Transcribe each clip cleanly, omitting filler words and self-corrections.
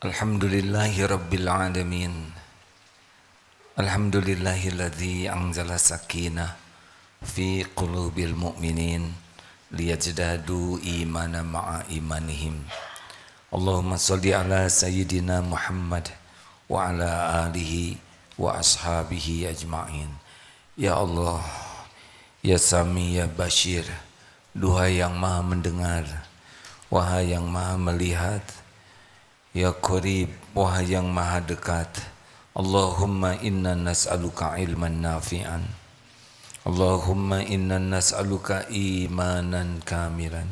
Alhamdulillahi Rabbil Alamin. Alhamdulillahilladzi anzala sakinah fi qulubil mu'minin liyajdadu imana ma'a imanihim. Allahumma salli ala sayyidina Muhammad wa ala alihi wa ashabihi ajma'in. Ya Allah, Ya Sami, Ya Bashir, duhai yang maha mendengar, wahai yang maha melihat, Ya Qarib, wahai yang maha dekat. Allahumma inna nas'aluka ilman nafi'an. Allahumma inna nas'aluka imanan kamilan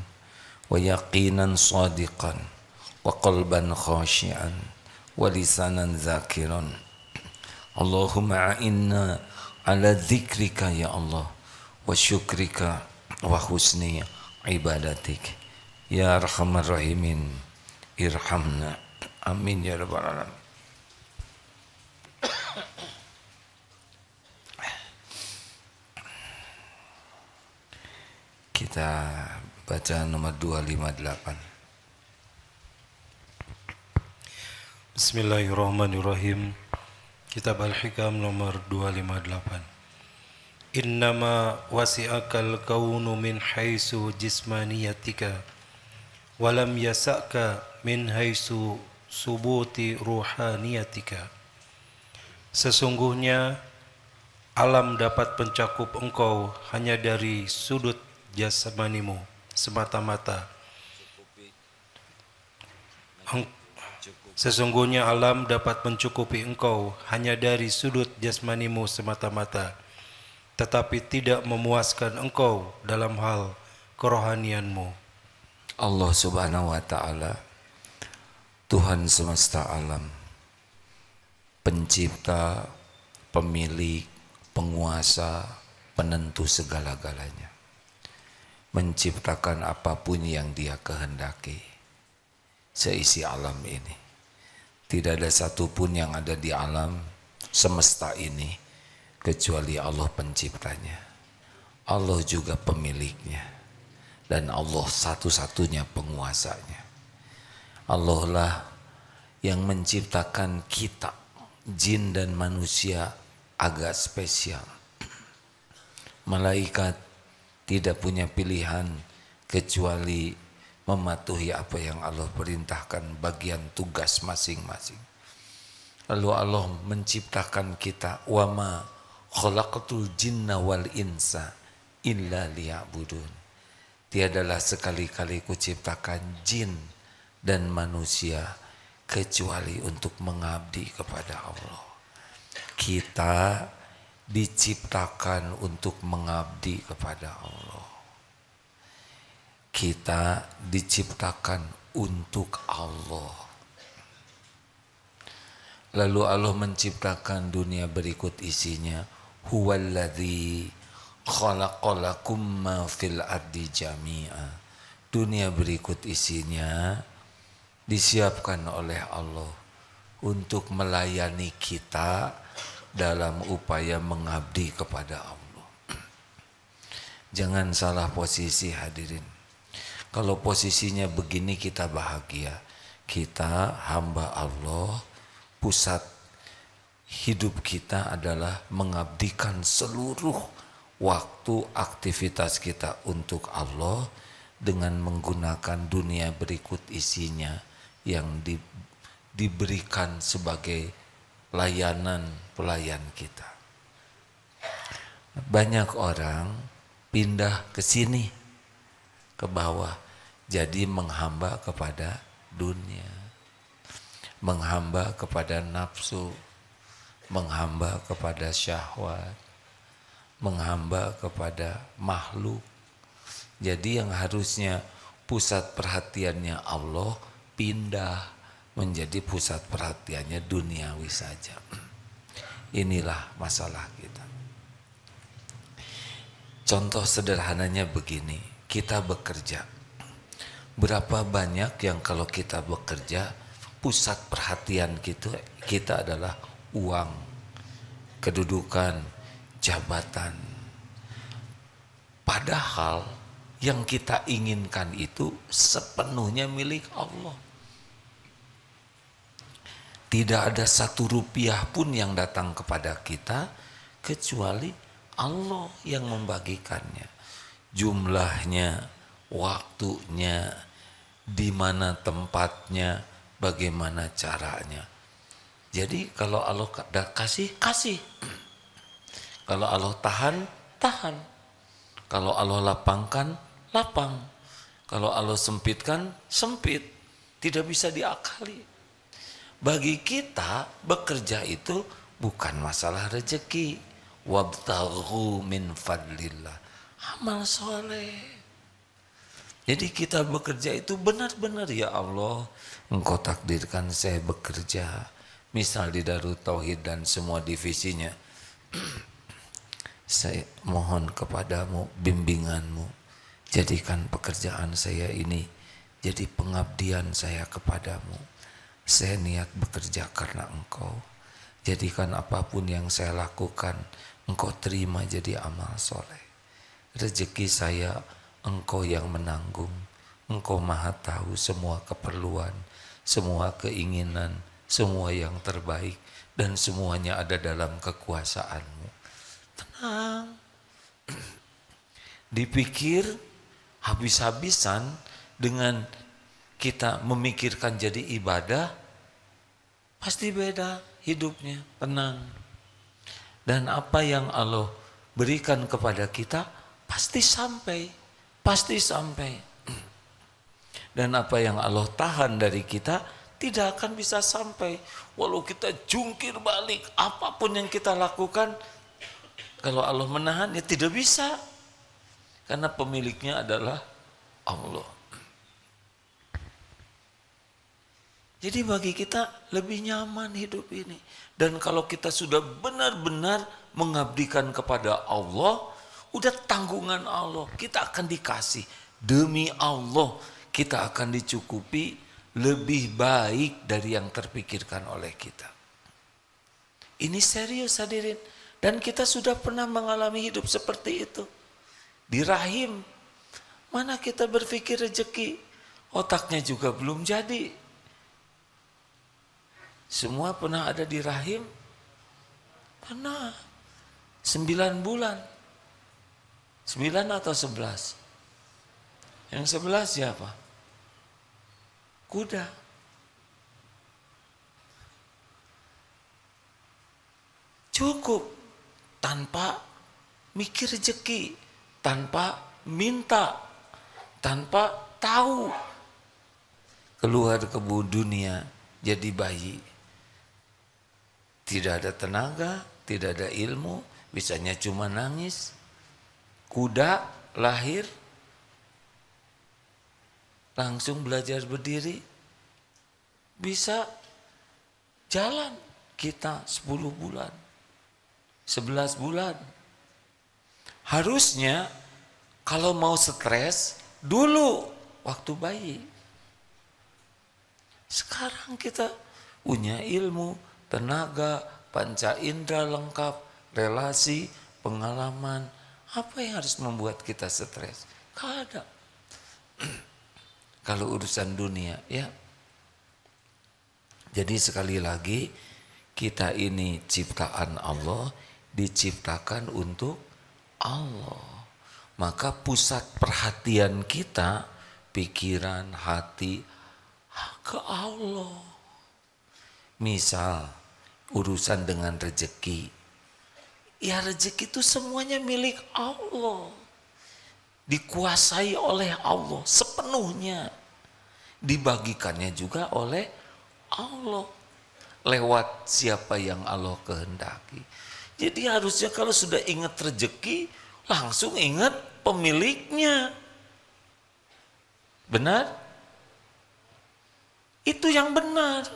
wa yaqinan sadiqan wa qalban khashi'an wa lisanan zakiran. Allahumma a'inna ala dzikrika ya Allah wa syukrika wa husni ibadatik. Ya Arhamar Rahimin, irhamna. Amin ya rabbal alamin. Kita baca nomor 258. Bismillahirrahmanirrahim. Kitab Al-Hikam nomor 258. Innama wasi'akal kaunu min haisu jismaniyatika walam yasa'ka min haisu subuti ruhaniyatika. Sesungguhnya alam dapat mencakup engkau hanya dari sudut jasmanimu semata-mata. Sesungguhnya alam dapat mencukupi engkau hanya dari sudut jasmanimu semata-mata, tetapi tidak memuaskan engkau dalam hal kerohanianmu. Allah Subhanahu wa Ta'ala, Tuhan semesta alam, pencipta, pemilik, penguasa, penentu segala-galanya, menciptakan apapun yang Dia kehendaki seisi alam ini. Tidak ada satupun yang ada di alam semesta ini kecuali Allah penciptanya. Allah juga pemiliknya, dan Allah satu-satunya penguasanya. Allah lah yang menciptakan kita, jin dan manusia, agak spesial. Malaikat tidak punya pilihan kecuali mematuhi apa yang Allah perintahkan, bagian tugas masing-masing. Lalu Allah menciptakan kita, wa ma khalaqatul jinna wal insa illa liya'budun. Tiadalah sekali-kali kuciptakan jin dan manusia kecuali untuk mengabdi kepada Allah. Kita diciptakan untuk mengabdi kepada Allah. Kita diciptakan untuk Allah. Lalu Allah menciptakan dunia berikut isinya. Huwallazi khalaqalakum ma fil ardi jami'a. Dunia berikut isinya disiapkan oleh Allah untuk melayani kita dalam upaya mengabdi kepada Allah. Jangan salah posisi hadirin. Kalau posisinya begini kita bahagia. Kita hamba Allah, pusat hidup kita adalah mengabdikan seluruh waktu aktivitas kita untuk Allah dengan menggunakan dunia berikut isinya yang diberikan sebagai layanan pelayan kita. Banyak orang pindah ke sini, ke bawah, jadi menghamba kepada dunia, menghamba kepada nafsu, menghamba kepada syahwat, menghamba kepada makhluk. Jadi yang harusnya pusat perhatiannya Allah pindah menjadi pusat perhatiannya duniawi saja. Inilah masalah kita. Contoh sederhananya begini, kita bekerja. Berapa banyak yang kalau kita bekerja, pusat perhatian kita adalah uang, kedudukan, jabatan. Padahal yang kita inginkan itu sepenuhnya milik Allah. Tidak ada 1 rupiah pun yang datang kepada kita kecuali Allah yang membagikannya. Jumlahnya, waktunya, di mana tempatnya, bagaimana caranya. Jadi kalau Allah kasih, kasih. Kalau Allah tahan, tahan. Kalau Allah lapangkan, lapang. Kalau Allah sempitkan, sempit. Tidak bisa diakali. Bagi kita bekerja itu bukan masalah rezeki. Wabtaghu min fadlillah. Amal soleh. Jadi kita bekerja itu benar-benar, ya Allah, Engkau takdirkan saya bekerja. Misal di Darut Tauhid dan semua divisinya. Saya mohon kepadamu bimbinganmu. Jadikan pekerjaan saya ini jadi pengabdian saya kepadamu. Saya niat bekerja karena Engkau. Jadikan apapun yang saya lakukan Engkau terima jadi amal soleh. Rezeki saya Engkau yang menanggung. Engkau maha tahu semua keperluan, semua keinginan, semua yang terbaik, dan semuanya ada dalam kekuasaan-Mu. Tenang. Dipikir habis-habisan dengan kita memikirkan jadi ibadah, pasti beda hidupnya, tenang. Dan apa yang Allah berikan kepada kita pasti sampai, pasti sampai. Dan apa yang Allah tahan dari kita tidak akan bisa sampai. Walau kita jungkir balik, apapun yang kita lakukan, kalau Allah menahan ya tidak bisa. Karena pemiliknya adalah Allah. Jadi bagi kita lebih nyaman hidup ini. Dan kalau kita sudah benar-benar mengabdikan kepada Allah, udah tanggungan Allah, kita akan dikasih. Demi Allah, kita akan dicukupi lebih baik dari yang terpikirkan oleh kita. Ini serius hadirin. Dan kita sudah pernah mengalami hidup seperti itu. Di rahim, mana kita berpikir rezeki, otaknya juga belum jadi. Semua pernah ada di rahim? Pernah. 9 bulan. 9 atau 11? Yang 11 siapa? Kuda. Cukup. Tanpa mikir rezeki. Tanpa minta. Tanpa tahu. Keluar ke dunia jadi bayi. Tidak ada tenaga, tidak ada ilmu, bisanya cuma nangis. Kuda lahir, langsung belajar berdiri, bisa jalan. Kita 10 bulan, 11 bulan. Harusnya kalau mau stres, dulu waktu bayi. Sekarang kita punya ilmu, tenaga, panca indera lengkap, relasi, pengalaman. Apa yang harus membuat kita stres? Gak ada. Kalau urusan dunia, ya. Jadi sekali lagi, kita ini ciptaan Allah, diciptakan untuk Allah. Maka pusat perhatian kita, pikiran, hati, ke Allah. Misal, urusan dengan rezeki. Ya rezeki itu semuanya milik Allah. Dikuasai oleh Allah sepenuhnya. Dibagikannya juga oleh Allah. Lewat siapa yang Allah kehendaki. Jadi harusnya kalau sudah ingat rezeki, langsung ingat pemiliknya. Benar? Itu yang benar.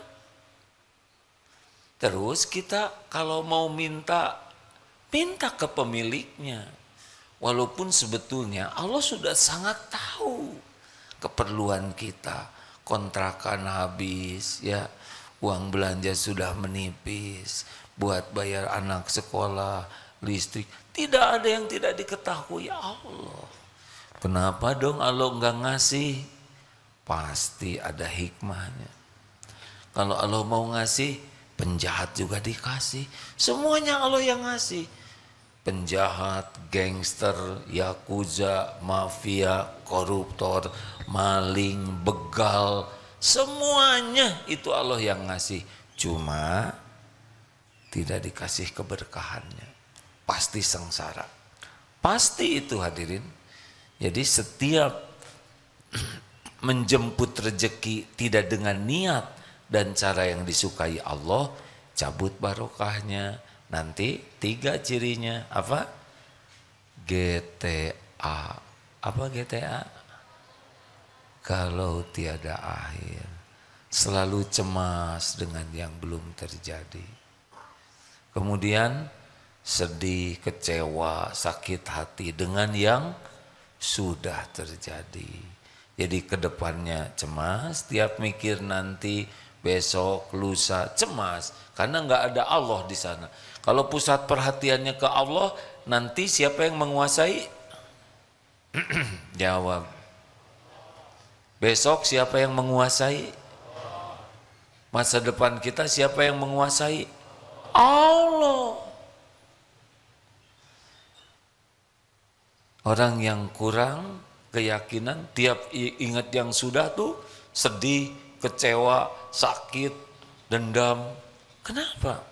Terus kita kalau mau minta ke pemiliknya. Walaupun sebetulnya Allah sudah sangat tahu keperluan kita. Kontrakan habis, ya, uang belanja sudah menipis, buat bayar anak sekolah, listrik. Tidak ada yang tidak diketahui Allah. Kenapa dong Allah enggak ngasih? Pasti ada hikmahnya. Kalau Allah mau ngasih, penjahat juga dikasih. Semuanya Allah yang ngasih. Penjahat, gangster, yakuza, mafia, koruptor, maling, begal, semuanya itu Allah yang ngasih. Cuma tidak dikasih keberkahannya. Pasti sengsara. Pasti itu hadirin. Jadi setiap menjemput rezeki tidak dengan niat dan cara yang disukai Allah, cabut barokahnya. Nanti 3 cirinya apa? GTA. Apa GTA? Kalau tiada akhir. Selalu cemas dengan yang belum terjadi. Kemudian sedih, kecewa, sakit hati dengan yang sudah terjadi. Jadi kedepannya cemas, tiap mikir nanti, besok, lusa, cemas. Karena nggak ada Allah di sana. Kalau pusat perhatiannya ke Allah, nanti siapa yang menguasai? Jawab. Besok siapa yang menguasai? Masa depan kita siapa yang menguasai? Allah. Orang yang kurang keyakinan, tiap ingat yang sudah tuh sedih, kecewa, sakit, dendam. Kenapa?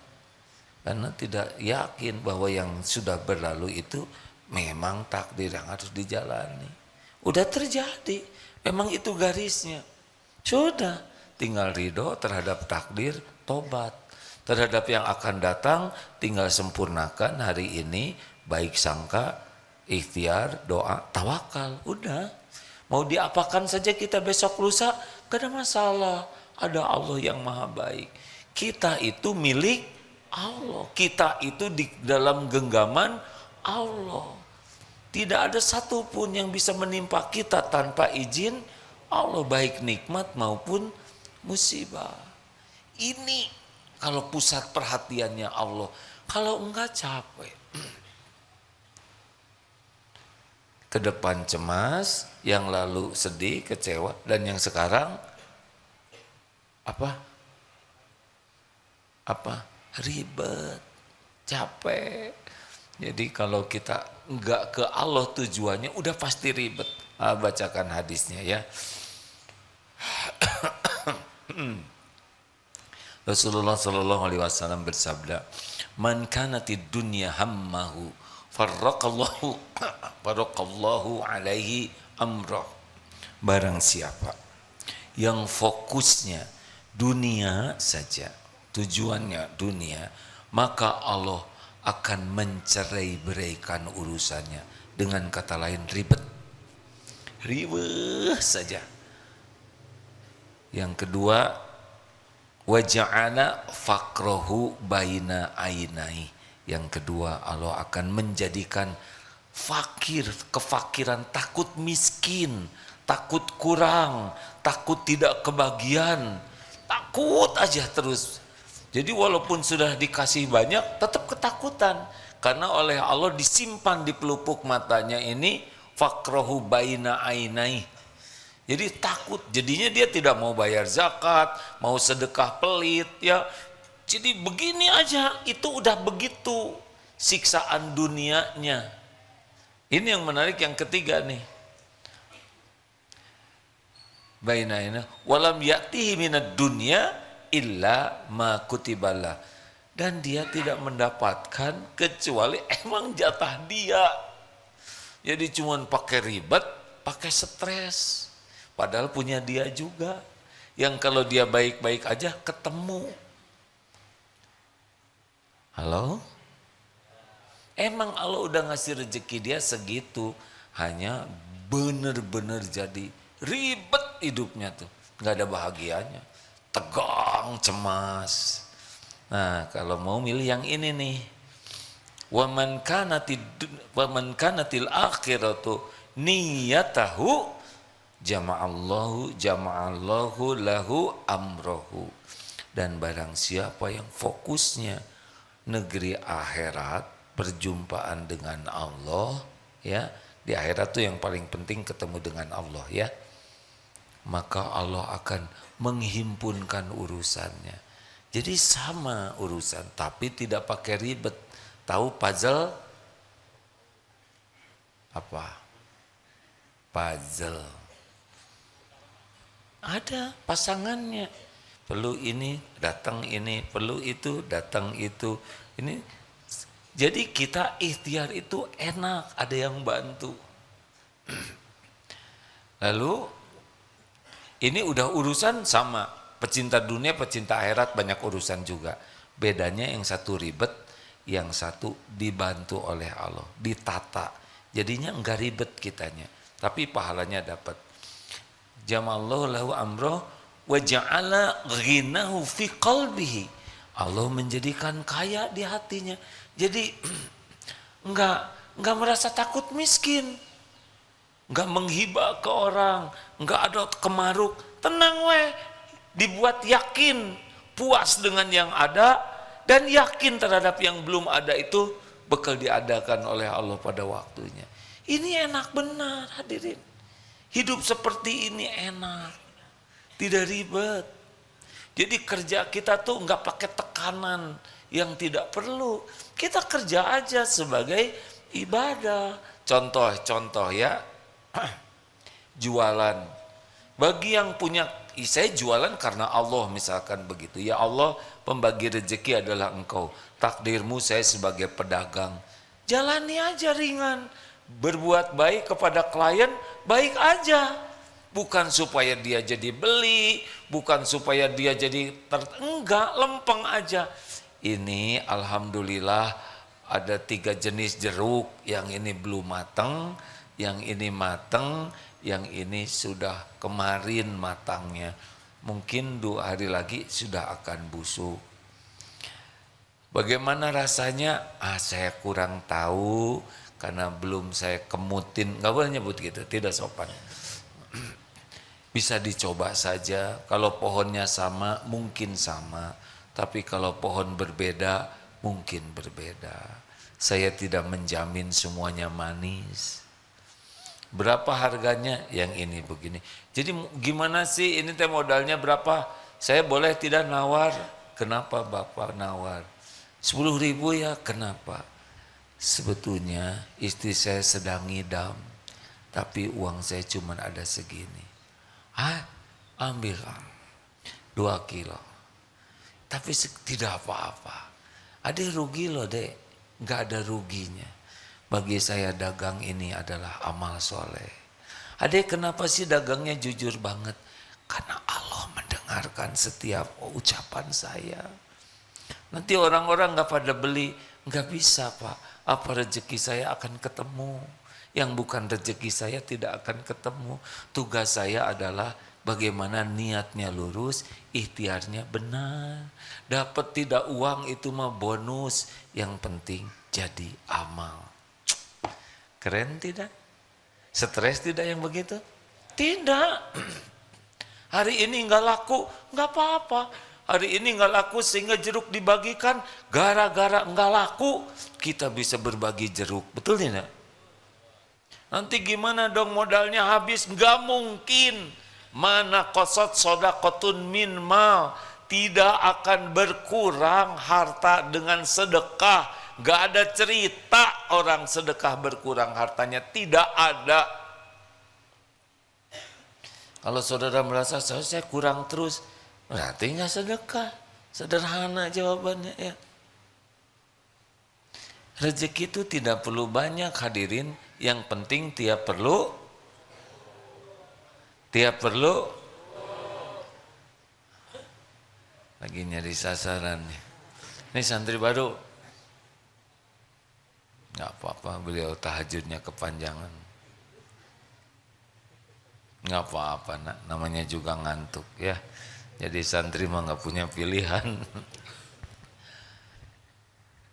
Karena tidak yakin bahwa yang sudah berlalu itu memang takdir yang harus dijalani. Udah terjadi, memang itu garisnya. Sudah, tinggal ridho terhadap takdir, tobat. Terhadap yang akan datang, tinggal sempurnakan hari ini, baik sangka, ikhtiar, doa, tawakal, udah. Mau diapakan saja kita besok lusa, gak ada masalah. Ada Allah yang maha baik. Kita itu milik Allah. Kita itu di dalam genggaman Allah. Tidak ada satupun yang bisa menimpa kita tanpa izin Allah, baik nikmat maupun musibah. Ini kalau pusat perhatiannya Allah. Kalau enggak capek. Ke depan cemas, yang lalu sedih, kecewa, dan yang sekarang apa? Ribet, capek. Jadi kalau kita enggak ke Allah tujuannya, udah pasti ribet. Bacakan hadisnya ya. Rasulullah Shallallahu Alaihi Wasallam bersabda, "Man kanatid dunya hammahu, farraqallahu alaihi amrah." Barang siapa yang fokusnya dunia saja, tujuannya dunia, maka Allah akan mencerai-beraikan urusannya. Dengan kata lain, ribet saja. Yang kedua, waja'ala faqrahu baina ainai. Yang kedua, Allah akan menjadikan fakir, kefakiran, takut miskin, takut kurang, takut tidak kebagian, takut aja terus. Jadi walaupun sudah dikasih banyak, tetap ketakutan. Karena oleh Allah disimpan di pelupuk matanya ini, faqrahu baina ainai. Jadi takut, jadinya dia tidak mau bayar zakat, mau sedekah pelit, ya. Jadi begini aja, itu udah begitu siksaan dunianya. Ini yang menarik yang ketiga nih. Bainaina walam ya'tihi minad dunya illa ma kutibalah. Dan dia tidak mendapatkan kecuali emang jatah dia. Jadi cuman pakai ribet, pakai stres. Padahal punya dia juga. Yang kalau dia baik-baik aja ketemu. Halo? Emang Allah udah ngasih rezeki dia segitu. Hanya bener-bener jadi ribet hidupnya tuh. Gak ada bahagianya. Tegang, cemas. Nah kalau mau milih yang ini nih. Wa man kanatil akhiratu niyatahu jama'allahu lahu amrohu. Dan barang siapa yang fokusnya negeri akhirat, perjumpaan dengan Allah, ya, di akhirat tuh yang paling penting ketemu dengan Allah, ya. Maka Allah akan menghimpunkan urusannya. Jadi sama urusan, tapi tidak pakai ribet. Tahu puzzle apa? Puzzle. Ada pasangannya. Perlu ini, datang ini, perlu itu, datang itu. Ini jadi kita ikhtiar itu enak, ada yang bantu. Lalu ini udah urusan sama, pecinta dunia, pecinta akhirat banyak urusan juga. Bedanya yang satu ribet, yang satu dibantu oleh Allah, ditata. Jadinya enggak ribet kitanya, tapi pahalanya dapat. Jamallahu lahu amroh wa ja'ala ghinahu fi qalbihi. Allah menjadikan kaya di hatinya. Jadi enggak merasa takut miskin. Enggak menghibah ke orang, enggak ada kemaruk, tenang weh, dibuat yakin, puas dengan yang ada dan yakin terhadap yang belum ada itu bakal diadakan oleh Allah pada waktunya. Ini enak benar hadirin. Hidup seperti ini enak, tidak ribet. Jadi kerja kita tuh enggak pakai tekanan yang tidak perlu. Kita kerja aja sebagai ibadah. Contoh ya. Jualan. Bagi yang punya, saya jualan karena Allah misalkan begitu. Ya Allah, pembagi rezeki adalah Engkau. Takdirmu saya sebagai pedagang. Jalani aja ringan. Berbuat baik kepada klien, baik aja. Bukan supaya dia jadi beli, bukan supaya dia jadi enggak, lempeng aja. Ini alhamdulillah ada 3 jenis jeruk, yang ini belum matang, yang ini matang, yang ini sudah kemarin matangnya. Mungkin 2 hari lagi sudah akan busuk. Bagaimana rasanya? Saya kurang tahu karena belum saya kemutin. Nggak boleh nyebut gitu, tidak sopan. Bisa dicoba saja. Kalau pohonnya sama, mungkin sama. Tapi kalau pohon berbeda, mungkin berbeda. Saya tidak menjamin semuanya manis. Berapa harganya? Yang ini begini. Jadi gimana sih ini teh modalnya berapa? Saya boleh tidak nawar? Kenapa Bapak nawar? 10.000 ya, kenapa? Sebetulnya istri saya sedang ngidam, tapi uang saya cuma ada segini. Ambil 2 kilo. Tapi tidak apa-apa. Ada rugi loh dek, nggak ada ruginya. Bagi saya dagang ini adalah amal soleh. Adek kenapa sih dagangnya jujur banget? Karena Allah mendengarkan setiap ucapan saya. Nanti orang-orang gak pada beli, gak bisa Pak. Apa rezeki saya akan ketemu? Yang bukan rezeki saya tidak akan ketemu. Tugas saya adalah bagaimana niatnya lurus, ikhtiarnya benar. Dapat tidak uang itu mah bonus, yang penting jadi amal. Keren tidak? Stres tidak yang begitu? Tidak. Hari ini nggak laku, nggak apa-apa. Hari ini nggak laku sehingga jeruk dibagikan. Gara-gara nggak laku, kita bisa berbagi jeruk. Betul tidak? Nanti gimana dong modalnya habis? Nggak mungkin. Mana qasat shadaqatun min mal. Tidak akan berkurang harta dengan sedekah. Gak ada cerita orang sedekah berkurang hartanya, tidak ada. Kalau saudara merasa saya kurang terus, berarti gak sedekah. Sederhana jawabannya ya. Rezeki itu tidak perlu banyak hadirin, yang penting tiap perlu. Lagi nyari sasaran nih. Ini santri baru. Nggak apa-apa, beliau tahajudnya kepanjangan. Nggak apa-apa, namanya juga ngantuk ya. Jadi santri mah nggak punya pilihan.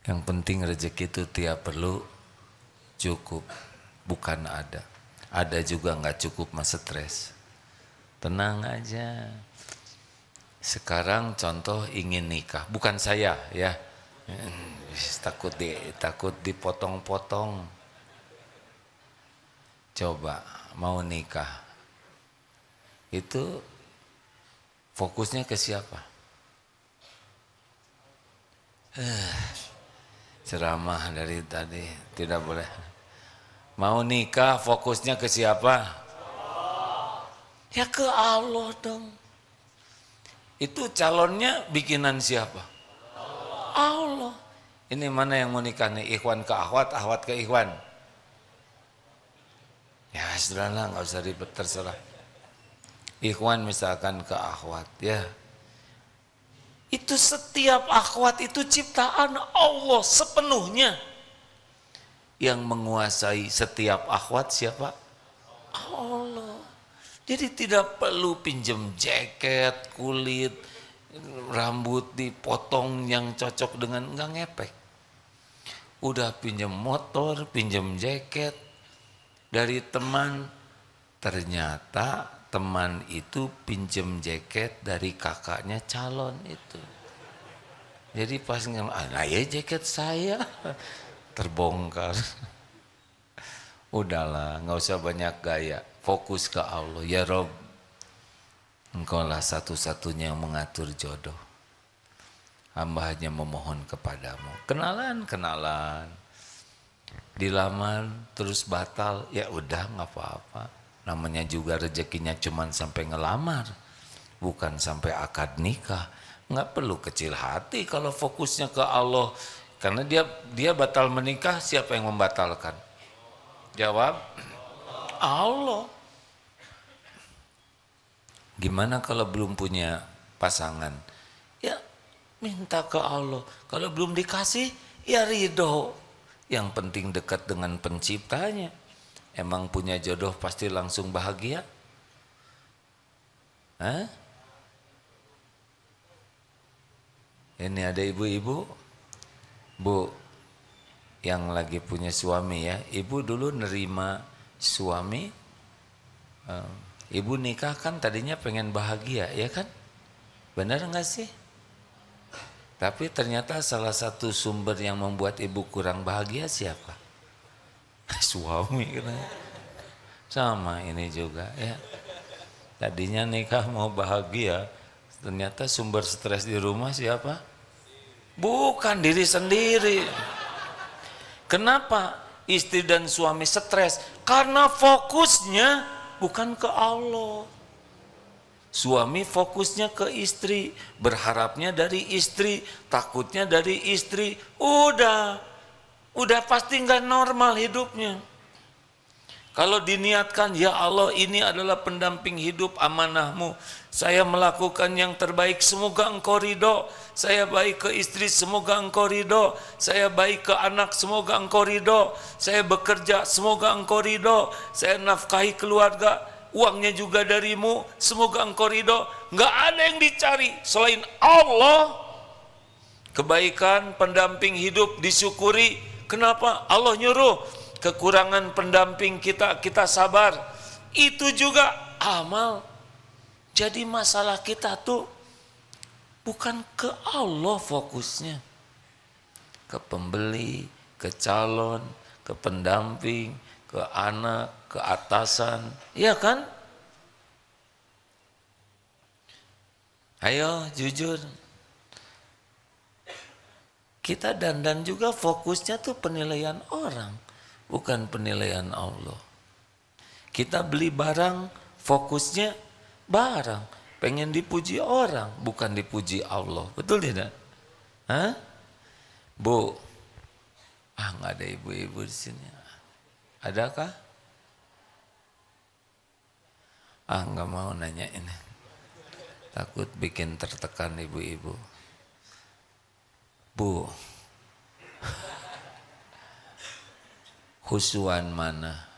Yang penting rezeki itu tiap perlu cukup, bukan ada. Ada juga nggak cukup mah stres. Tenang aja. Sekarang contoh ingin nikah, bukan saya ya. Takut dipotong-potong. Coba mau nikah, itu fokusnya ke siapa? Ceramah dari tadi tidak boleh. Mau nikah fokusnya ke siapa? Ya ke Allah dong. Itu calonnya bikinan siapa? Allah. Ini mana yang mau nikah nih? Ikhwan ke akhwat, akhwat ke ikhwan. Ya sudahlah, nggak usah ribet, terserah. Ikhwan misalkan ke akhwat, ya. Itu setiap akhwat itu ciptaan Allah sepenuhnya. Yang menguasai setiap akhwat siapa? Allah. Jadi tidak perlu pinjem jaket, kulit, rambut dipotong yang cocok dengan, enggak ngepek. Udah pinjem motor, pinjem jaket dari teman, ternyata teman itu pinjem jaket dari kakaknya calon itu. Jadi pas nah ya jaket saya terbongkar. Udahlah, nggak usah banyak gaya, fokus ke Allah. Ya Rob, Engkau lah satu-satunya yang mengatur jodoh. Hamba hanya memohon kepadamu. Kenalan. Dilamar terus batal, ya udah nggak apa-apa. Namanya juga rezekinya cuman sampai ngelamar, bukan sampai akad nikah. Nggak perlu kecil hati kalau fokusnya ke Allah. Karena dia batal menikah, siapa yang membatalkan? Jawab, Allah. Gimana kalau belum punya pasangan? Ya minta ke Allah. Kalau belum dikasih, ya ridho. Yang penting dekat dengan penciptanya. Emang punya jodoh pasti langsung bahagia? Hah? Ini ada ibu-ibu, Bu, yang lagi punya suami ya. Ibu dulu nerima suami, ibu nikah kan tadinya pengen bahagia, ya kan? Benar enggak sih? Tapi ternyata salah satu sumber yang membuat ibu kurang bahagia siapa? Suami kan. Sama ini juga ya. Tadinya nikah mau bahagia, ternyata sumber stres di rumah siapa? Bukan diri sendiri. Kenapa istri dan suami stres? Karena fokusnya bukan ke Allah. Suami fokusnya ke istri, berharapnya dari istri, takutnya dari istri. Udah pasti nggak normal hidupnya. Kalau diniatkan, ya Allah ini adalah pendamping hidup amanahmu. Saya melakukan yang terbaik, semoga engkau ridho. Saya baik ke istri, semoga engkau ridho. Saya baik ke anak, semoga engkau ridho. Saya bekerja, semoga engkau ridho. Saya nafkahi keluarga, uangnya juga darimu, semoga engkau ridho. Nggak ada yang dicari selain Allah. Kebaikan, pendamping hidup disyukuri. Kenapa? Allah nyuruh. Kekurangan pendamping kita sabar. Itu juga amal. Jadi masalah kita tuh bukan ke Allah fokusnya. Ke pembeli, ke calon, ke pendamping, ke anak, ke atasan. Iya kan? Ayo jujur. Kita dandan juga fokusnya tuh penilaian orang, bukan penilaian Allah. Kita beli barang, fokusnya barang, pengen dipuji orang, bukan dipuji Allah. Betul tidak? Hah? Bu, nggak ada ibu-ibu di sini. Adakah? Nggak mau nanya ini. Takut bikin tertekan ibu-ibu. Bu, khusyuan mana?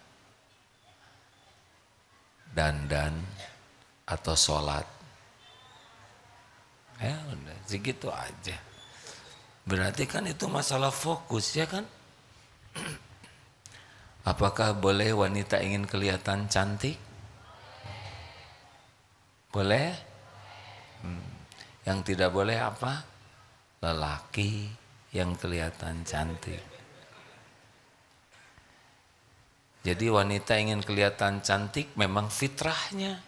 Dandan atau sholat? Ya udah, segitu aja. Berarti kan itu masalah fokus, ya kan? Apakah boleh wanita ingin kelihatan cantik? Boleh? Yang tidak boleh apa? Lelaki yang kelihatan cantik. Jadi wanita ingin kelihatan cantik memang fitrahnya.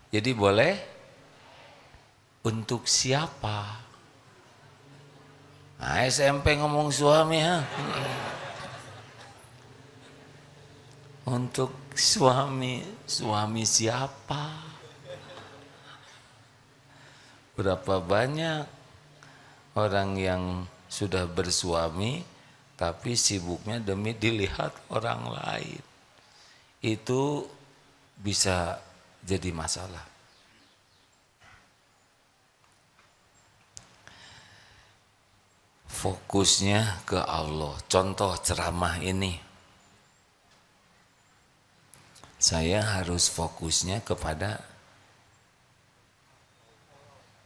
Jadi boleh untuk siapa? Nah, SMP ngomong suami ha. Untuk suami siapa? Berapa banyak orang yang sudah bersuami tapi sibuknya demi dilihat orang lain. Itu bisa jadi masalah. Fokusnya ke Allah. Contoh ceramah ini. Saya harus fokusnya kepada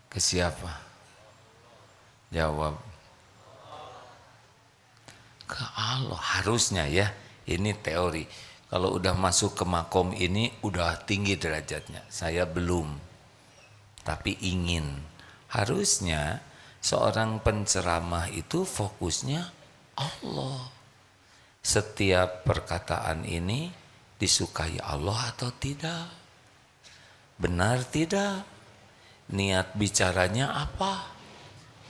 ke siapa? Jawab. Ke Allah harusnya ya. Ini teori. Kalau udah masuk ke makom ini udah tinggi derajatnya. Saya belum. Tapi ingin. Harusnya seorang penceramah itu fokusnya Allah. Setiap perkataan ini disukai Allah atau tidak? Benar tidak? Niat bicaranya apa?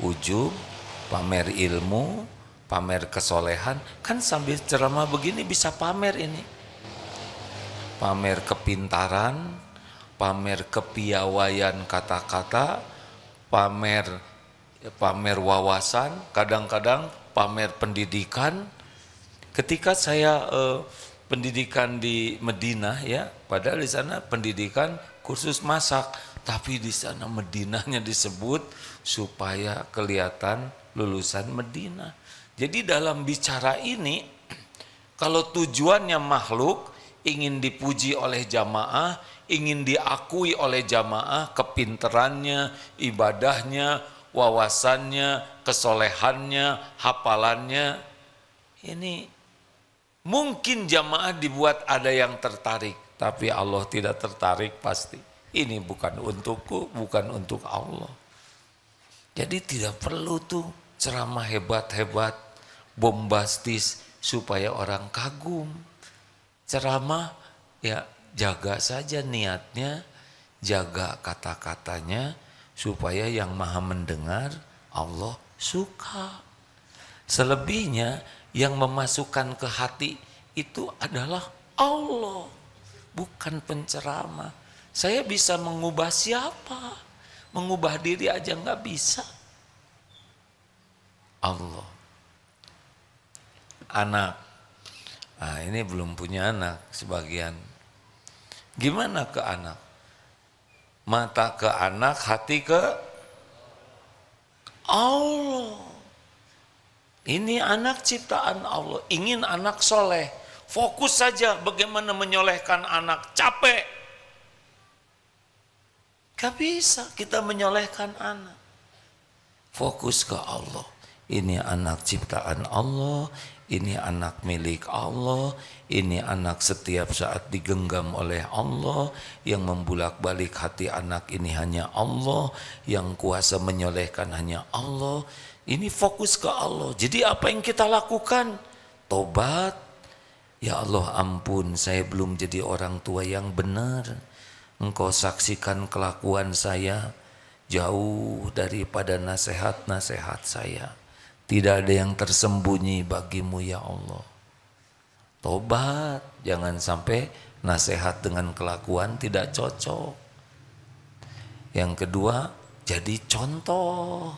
Ujub, pamer ilmu, pamer kesolehan. Kan sambil ceramah begini bisa pamer ini. Pamer kepintaran, pamer kepiawaian kata-kata, pamer wawasan, kadang-kadang pamer pendidikan. Ketika saya pendidikan di Madinah ya, padahal di sana pendidikan kursus masak, tapi di sana Madinahnya disebut supaya kelihatan lulusan Madinah. Jadi dalam bicara ini, kalau tujuannya makhluk ingin dipuji oleh jamaah, ingin diakui oleh jamaah, kepinterannya, ibadahnya, wawasannya, kesolehannya, hafalannya, ini mungkin jamaah dibuat ada yang tertarik, tapi Allah tidak tertarik pasti. Ini bukan untukku, bukan untuk Allah. Jadi tidak perlu tuh ceramah hebat-hebat, bombastis supaya orang kagum. Ceramah ya jaga saja niatnya, jaga kata-katanya supaya yang maha mendengar Allah suka. Selebihnya yang memasukkan ke hati itu adalah Allah, bukan penceramah. Saya bisa mengubah siapa? Mengubah diri aja nggak bisa. Allah. Anak. Nah, ini belum punya anak sebagian. Gimana ke anak? Mata ke anak, hati ke Allah. Ini anak ciptaan Allah, ingin anak soleh. Fokus saja bagaimana menyolehkan anak, capek. Gak bisa kita menyolehkan anak. Fokus ke Allah. Ini anak ciptaan Allah, ini anak milik Allah, ini anak setiap saat digenggam oleh Allah, yang membulak-balik hati anak ini hanya Allah, yang kuasa menyolehkan hanya Allah. Ini fokus ke Allah. Jadi apa yang kita lakukan? Tobat. Ya Allah ampun, saya belum jadi orang tua yang benar. Engkau saksikan kelakuan saya jauh daripada nasihat-nasihat saya. Tidak ada yang tersembunyi bagimu ya Allah. Tobat, jangan sampai nasihat dengan kelakuan tidak cocok. Yang kedua, jadi contoh.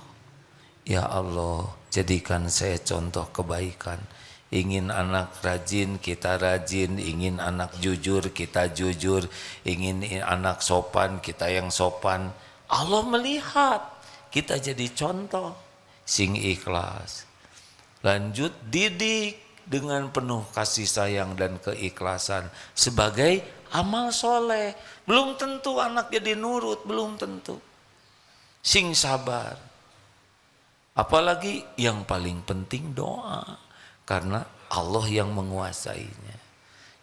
Ya Allah, jadikan saya contoh kebaikan. Ingin anak rajin, kita rajin. Ingin anak jujur, kita jujur. Ingin anak sopan, kita yang sopan. Allah melihat, kita jadi contoh. Sing ikhlas. Lanjut, didik dengan penuh kasih sayang dan keikhlasan. Sebagai amal soleh. Belum tentu anak jadi nurut, belum tentu. Sing sabar. Apalagi yang paling penting doa. Karena Allah yang menguasainya.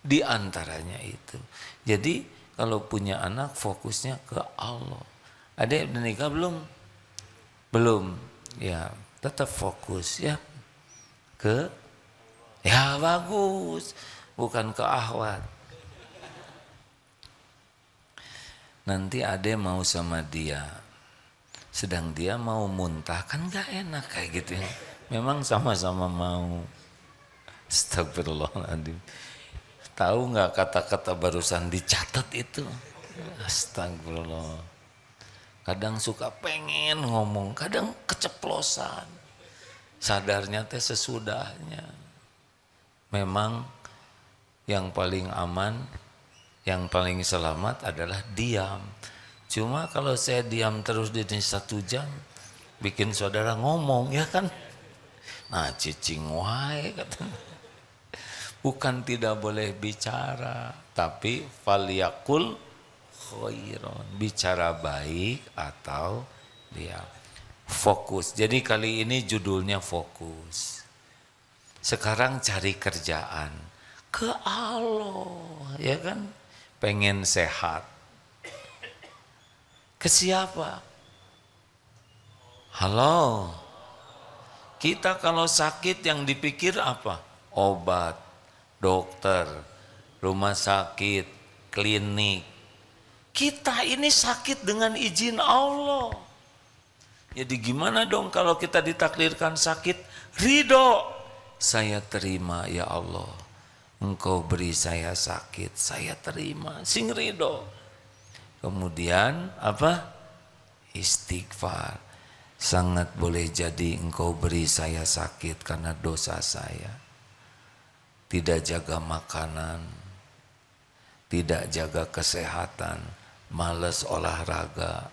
Di antaranya itu. Jadi kalau punya anak fokusnya ke Allah. Adik udah nikah belum? Belum. Ya tetap fokus ya. Ya bagus. Bukan ke ahwat. Nanti adek mau sama dia. Sedang dia mau muntah, kan gak enak kayak gitu ya. Memang sama-sama mau. Astagfirullahaladzim. Tahu nggak kata-kata barusan dicatat itu? Astagfirullah. Kadang suka pengen ngomong, kadang keceplosan. Sadarnya teh sesudahnya. Memang yang paling aman, yang paling selamat adalah diam. Cuma kalau saya diam terus di sini 1 jam, bikin saudara ngomong, ya kan? Nah, cicing wae katanya. Bukan tidak boleh bicara, tapi falyakul khairon, bicara baik atau diam. Fokus. Jadi kali ini judulnya fokus. Sekarang cari kerjaan ke Allah, ya kan? Pengen sehat. Ke siapa? Halo. Kita kalau sakit yang dipikir apa? Obat, dokter, rumah sakit, klinik. Kita ini sakit dengan izin Allah. Jadi gimana dong kalau kita ditakdirkan sakit? Ridho. Saya terima ya Allah. Engkau beri saya sakit, saya terima. Sing ridho. Kemudian apa? Istighfar. Sangat boleh jadi engkau beri saya sakit karena dosa saya. Tidak jaga makanan, tidak jaga kesehatan, malas olahraga.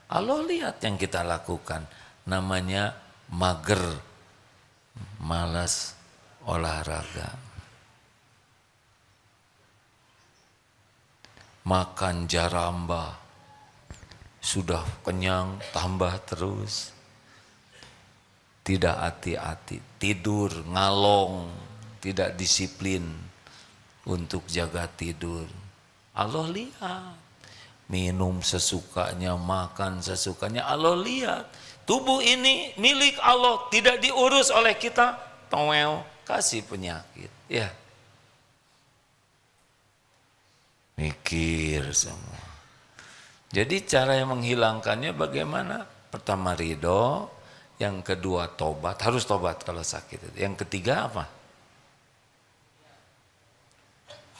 Allah lihat yang kita lakukan, namanya mager, malas olahraga. Makan jaramba, sudah kenyang tambah terus. Tidak hati-hati, tidur ngalong, tidak disiplin untuk jaga tidur. Allah lihat, minum sesukanya, makan sesukanya, Allah lihat. Tubuh ini milik Allah, tidak diurus oleh kita, toel, kasih penyakit. Ya, mikir semua. Jadi cara yang menghilangkannya bagaimana? Pertama ridho, yang kedua tobat, harus tobat kalau sakit. Yang ketiga apa?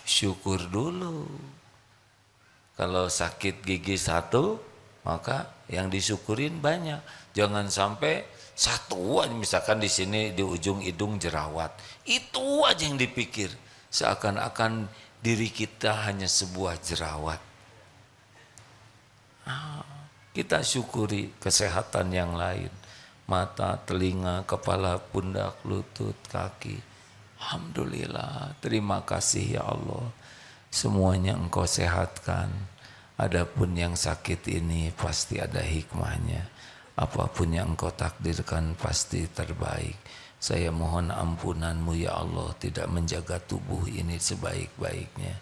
Syukur dulu. Kalau sakit gigi 1, maka yang disyukurin banyak. Jangan sampai 1 aja, misalkan di sini di ujung hidung jerawat, itu aja yang dipikir. Seakan-akan diri kita hanya sebuah jerawat. Kita syukuri kesehatan yang lain. Mata, telinga, kepala, pundak, lutut, kaki. Alhamdulillah, terima kasih ya Allah. Semuanya engkau sehatkan. Adapun yang sakit ini pasti ada hikmahnya. Apapun yang engkau takdirkan pasti terbaik. Saya mohon ampunanmu ya Allah, tidak menjaga tubuh ini sebaik-baiknya.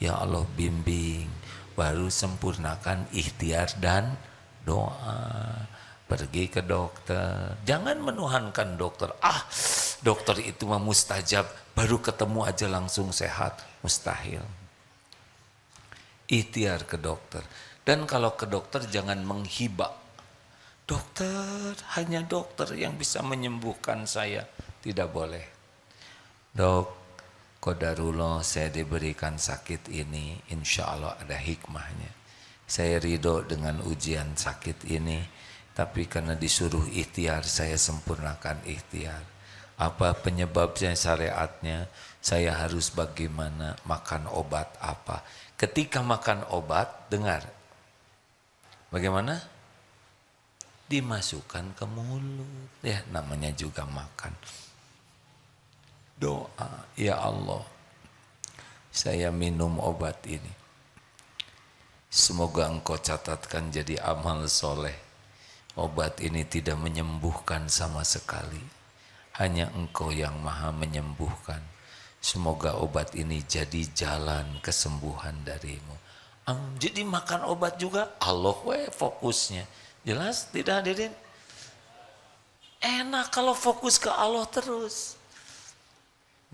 Ya Allah bimbing, baru sempurnakan ikhtiar dan doa. Pergi ke dokter, jangan menuhankan dokter. Dokter itu mah mustajab, baru ketemu aja langsung sehat, mustahil. Ikhtiar ke dokter. Dan kalau ke dokter jangan menghibah. Dokter, hanya dokter yang bisa menyembuhkan saya. Tidak boleh. Dok, qadarullah saya diberikan sakit ini, insya Allah ada hikmahnya. Saya ridho dengan ujian sakit ini, tapi karena disuruh ikhtiar, saya sempurnakan ikhtiar. Apa penyebabnya, syariatnya, saya harus bagaimana, makan obat apa. Ketika makan obat, dengar, bagaimana? Dimasukkan ke mulut, ya namanya juga makan. Doa, ya Allah, saya minum obat ini. Semoga engkau catatkan jadi amal soleh. Obat ini tidak menyembuhkan sama sekali. Hanya engkau yang maha menyembuhkan. Semoga obat ini jadi jalan kesembuhan darimu. Jadi makan obat juga Allah fokusnya. Jelas tidak hadirin? Enak kalau fokus ke Allah terus.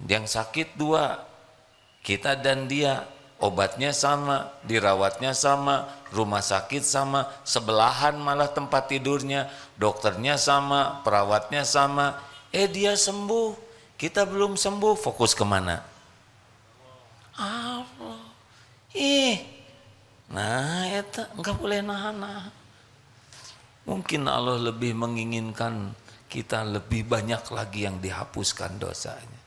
Yang sakit 2, kita dan dia. Obatnya sama, dirawatnya sama, rumah sakit sama, sebelahan malah tempat tidurnya, dokternya sama, perawatnya sama. Dia sembuh, kita belum sembuh, fokus kemana? Allah. Nah eta enggak boleh nahan. Mungkin Allah lebih menginginkan kita lebih banyak lagi yang dihapuskan dosanya.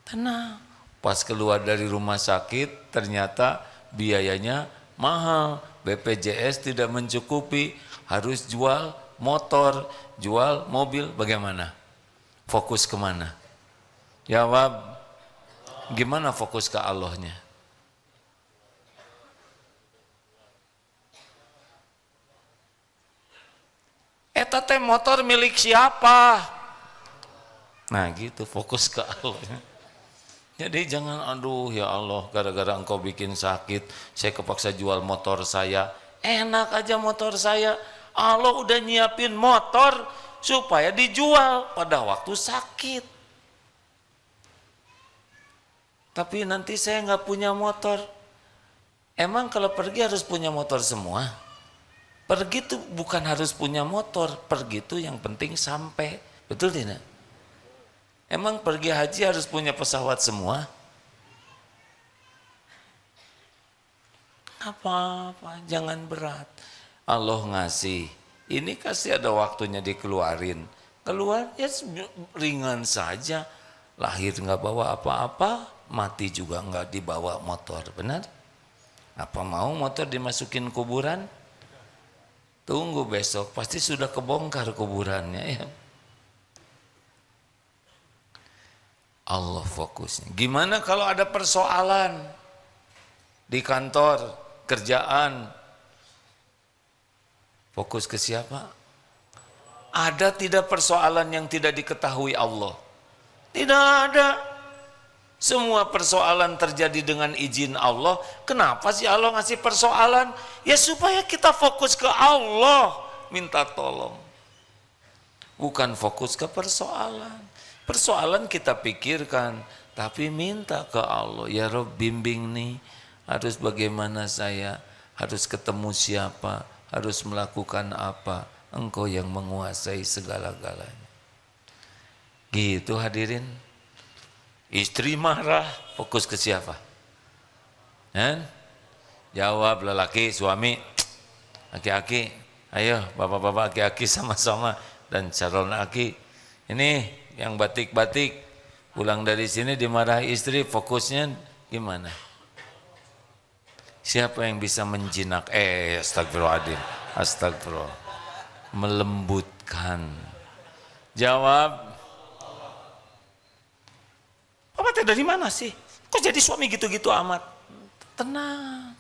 Tenang. Pas keluar dari rumah sakit ternyata biayanya mahal. BPJS tidak mencukupi, harus jual motor, jual mobil, bagaimana? Fokus kemana? Jawab, gimana fokus ke Allahnya? Eta teh motor milik siapa? Nah gitu, fokus ke Allahnya. Jadi jangan aduh ya Allah gara-gara engkau bikin sakit saya kepaksa jual motor saya. Enak aja motor saya. Allah udah nyiapin motor supaya dijual pada waktu sakit. Tapi nanti saya nggak punya motor. Emang kalau pergi harus punya motor semua? Pergi tuh bukan harus punya motor. Pergi tuh yang penting sampai. Betul tidak? Emang pergi haji harus punya pesawat semua? Apa-apa, jangan berat. Allah ngasih, ini kasih ada waktunya dikeluarin. Keluar ya ringan saja. Lahir nggak bawa apa-apa, mati juga nggak dibawa motor, benar? Apa mau motor dimasukin kuburan? Tunggu besok, pasti sudah kebongkar kuburannya ya. Allah fokusnya. Gimana kalau ada persoalan di kantor, kerjaan? Fokus ke siapa? Ada tidak persoalan yang tidak diketahui Allah? Tidak ada. Semua persoalan terjadi dengan izin Allah. Kenapa sih Allah ngasih persoalan? Ya supaya kita fokus ke Allah, minta tolong. Bukan fokus ke persoalan. Persoalan kita pikirkan, tapi minta ke Allah, ya Rob bimbing nih, harus bagaimana saya, harus ketemu siapa, harus melakukan apa, Engkau yang menguasai segala-galanya. Gitu hadirin. Istri marah, fokus ke siapa? Jawab lelaki, suami, aki-aki, ayo bapak-bapak aki-aki sama-sama, dan calon aki, ini yang batik-batik pulang dari sini dimarahi istri, fokusnya gimana? Siapa yang bisa menjinak? Astagfirullahaladzim, astagfirullah, melembutkan. Jawab. Bapak teh dari mana sih? Kok jadi suami gitu-gitu amat? Tenang,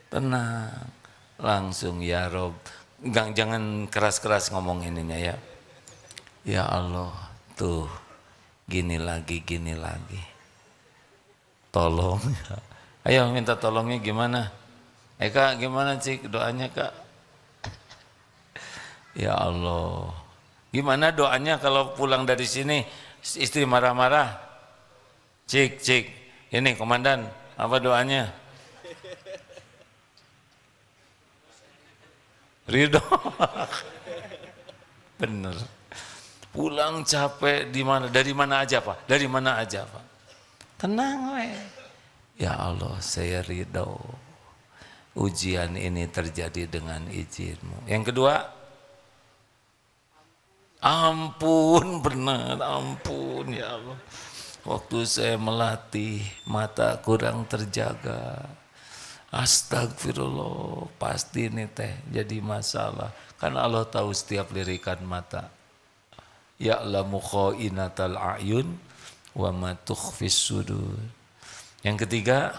tenang, langsung ya Rob. Jangan keras-keras ngomong ininya ya. Ya Allah, tuh gini lagi, tolong. Ayo minta tolongnya gimana? Kak gimana sih doanya Kak? Ya Allah, gimana doanya kalau pulang dari sini istri marah-marah? Cik, ini komandan, apa doanya? Ridho. Bener. Pulang capek dari mana aja Pak? Dari mana aja Pak? Tenang we. Ya Allah, saya ridho. Ujian ini terjadi dengan izin-Mu. Yang kedua, ampun benar, ampun ya Allah. Waktu saya melatih mata kurang terjaga. Astagfirullah, pasti ini teh jadi masalah. Karena Allah tahu setiap lirikan mata. Ya'lamu kha'inatal a'yun wa ma tukhfis sudur. Yang ketiga,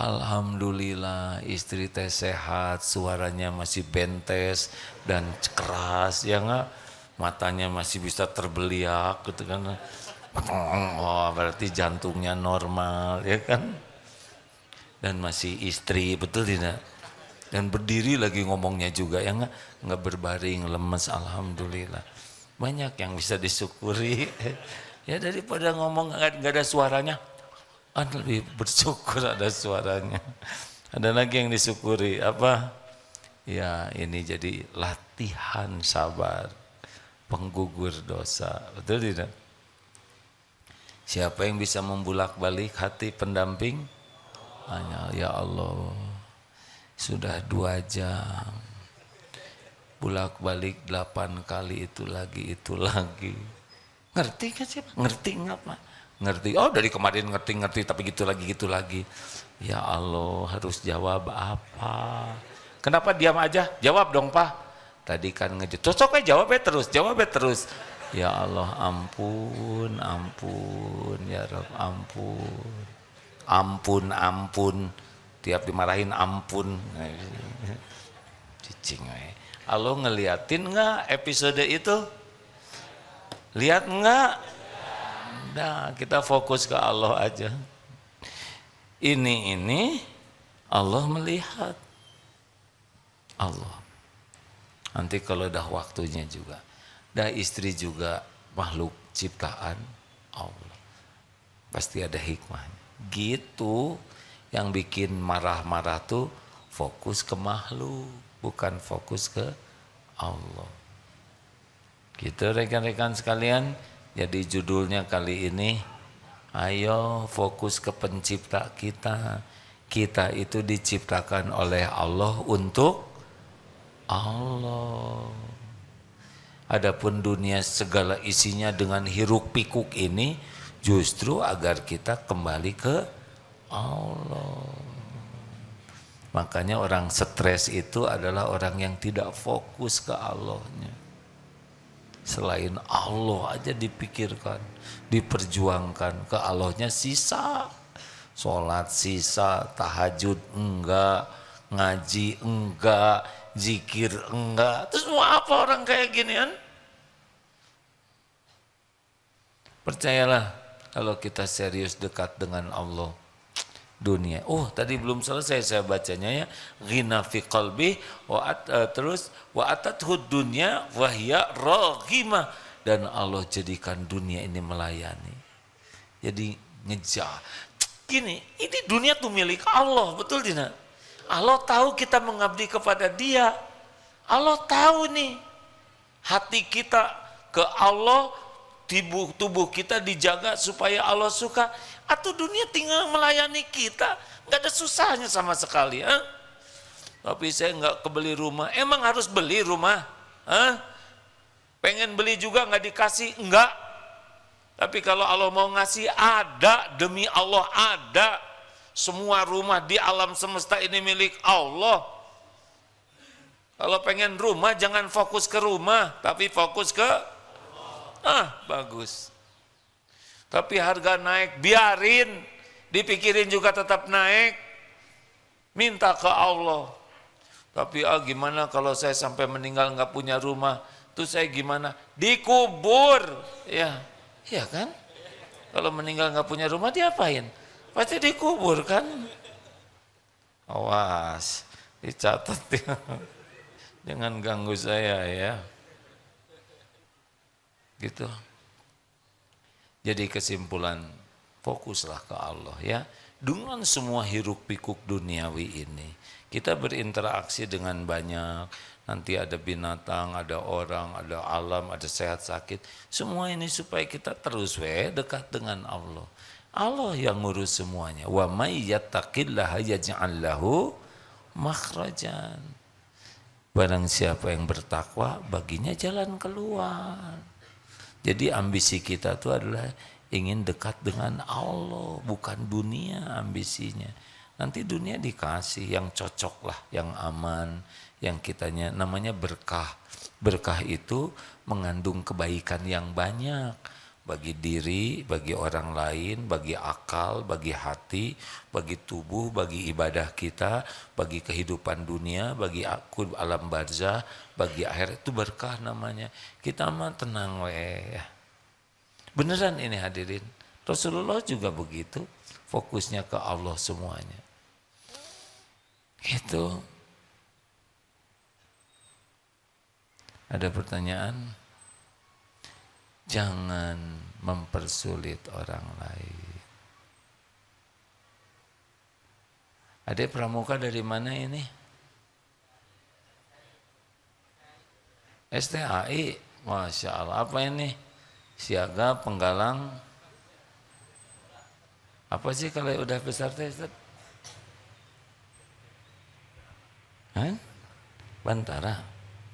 alhamdulillah istri teh sehat, suaranya masih bentes dan keras, ya enggak? Matanya masih bisa terbeliak gitu kan. Oh, berarti jantungnya normal, ya kan? Dan masih istri, betul tidak? Dan berdiri lagi ngomongnya juga, ya enggak berbaring, lemes, alhamdulillah. Banyak yang bisa disyukuri. Ya daripada ngomong nggak ada suaranya, kan lebih bersyukur ada suaranya. Ada lagi yang disyukuri apa? Ya ini jadi latihan sabar. penggugur dosa. Betul tidak? Siapa yang bisa membulak-balik hati pendamping? Hanya ya Allah. Sudah 2 jam. Bulak-balik 8 kali itu lagi. Ngerti kan sih? Ngerti enggak Pak? Ngerti. Oh dari kemarin ngerti tapi gitu lagi. Ya Allah harus jawab apa? Kenapa diam aja? Jawab dong Pak. Tadi kan cocok jawabnya terus. Ya Allah ampun ya Rabb ampun. Tiap dimarahin ampun. Cicing Allah ngeliatin enggak episode itu? Lihat enggak? Nah, kita fokus ke Allah aja. Ini Allah melihat. Allah. Nanti kalau dah waktunya juga. Dah istri juga makhluk ciptaan Allah. Pasti ada hikmahnya. Gitu yang bikin marah-marah tuh fokus ke makhluk, bukan fokus ke Allah. Gitu rekan-rekan sekalian, jadi judulnya kali ini, ayo fokus ke pencipta kita. Kita itu diciptakan oleh Allah untuk Allah. Adapun dunia segala isinya dengan hiruk pikuk ini justru agar kita kembali ke Allah. Makanya orang stres itu adalah orang yang tidak fokus ke Allahnya. Selain Allah aja dipikirkan, diperjuangkan, ke Allahnya sisa. Sholat sisa, tahajud enggak, ngaji enggak, zikir enggak. Terus mau apa orang kayak ginian? Percayalah kalau kita serius dekat dengan Allah, dunia. Oh, tadi belum selesai saya bacanya ya. Ghina fi qalbi terus wa atathud dunya wa hiya raghimah, dan Allah jadikan dunia ini melayani. Jadi ngejar. Gini, ini dunia tuh milik Allah, betul tidak? Allah tahu kita mengabdi kepada Dia. Allah tahu nih hati kita ke Allah, tubuh kita dijaga supaya Allah suka. Atau dunia tinggal melayani kita, nggak ada susahnya sama sekali. Tapi saya nggak kebeli rumah. Emang harus beli rumah? Pengen beli juga nggak dikasih? Enggak. Tapi kalau Allah mau ngasih, ada, demi Allah ada. Semua rumah di alam semesta ini milik Allah. Kalau pengen rumah jangan fokus ke rumah, tapi fokus ke bagus. Tapi harga naik, biarin, dipikirin juga tetap naik. Minta ke Allah. Tapi gimana kalau saya sampai meninggal nggak punya rumah? Terus saya gimana? Dikubur, ya. Iya kan? Kalau meninggal nggak punya rumah diapain? Pasti dikubur kan? Awas, dicatat ya. Jangan ganggu saya ya. Gitu. Jadi kesimpulan, fokuslah ke Allah ya. Dengan semua hiruk pikuk duniawi ini, kita berinteraksi dengan banyak. Nanti ada binatang, ada orang, ada alam, ada sehat sakit. Semua ini supaya kita terus dekat dengan Allah. Allah yang ngurus semuanya. Wa may yattaqillaha yaj'al lahu makhrajan. Barang siapa yang bertakwa, baginya jalan keluar. Jadi ambisi kita itu adalah ingin dekat dengan Allah, bukan dunia ambisinya. Nanti dunia dikasih yang cocok lah, yang aman, yang kitanya namanya berkah. Berkah itu mengandung kebaikan yang banyak bagi diri, bagi orang lain, bagi akal, bagi hati, bagi tubuh, bagi ibadah kita, bagi kehidupan dunia, bagi alam barzah, bagi akhirat. Itu berkah namanya. Kita mah tenang ya. Beneran ini hadirin. Rasulullah juga begitu, fokusnya ke Allah semuanya. Gitu. Ada pertanyaan? Jangan mempersulit orang lain. Adik pramuka dari mana ini? STAI. Masya Allah. Apa ini? Siaga, penggalang. Apa sih kalau udah besar teh? Hah? Bantara.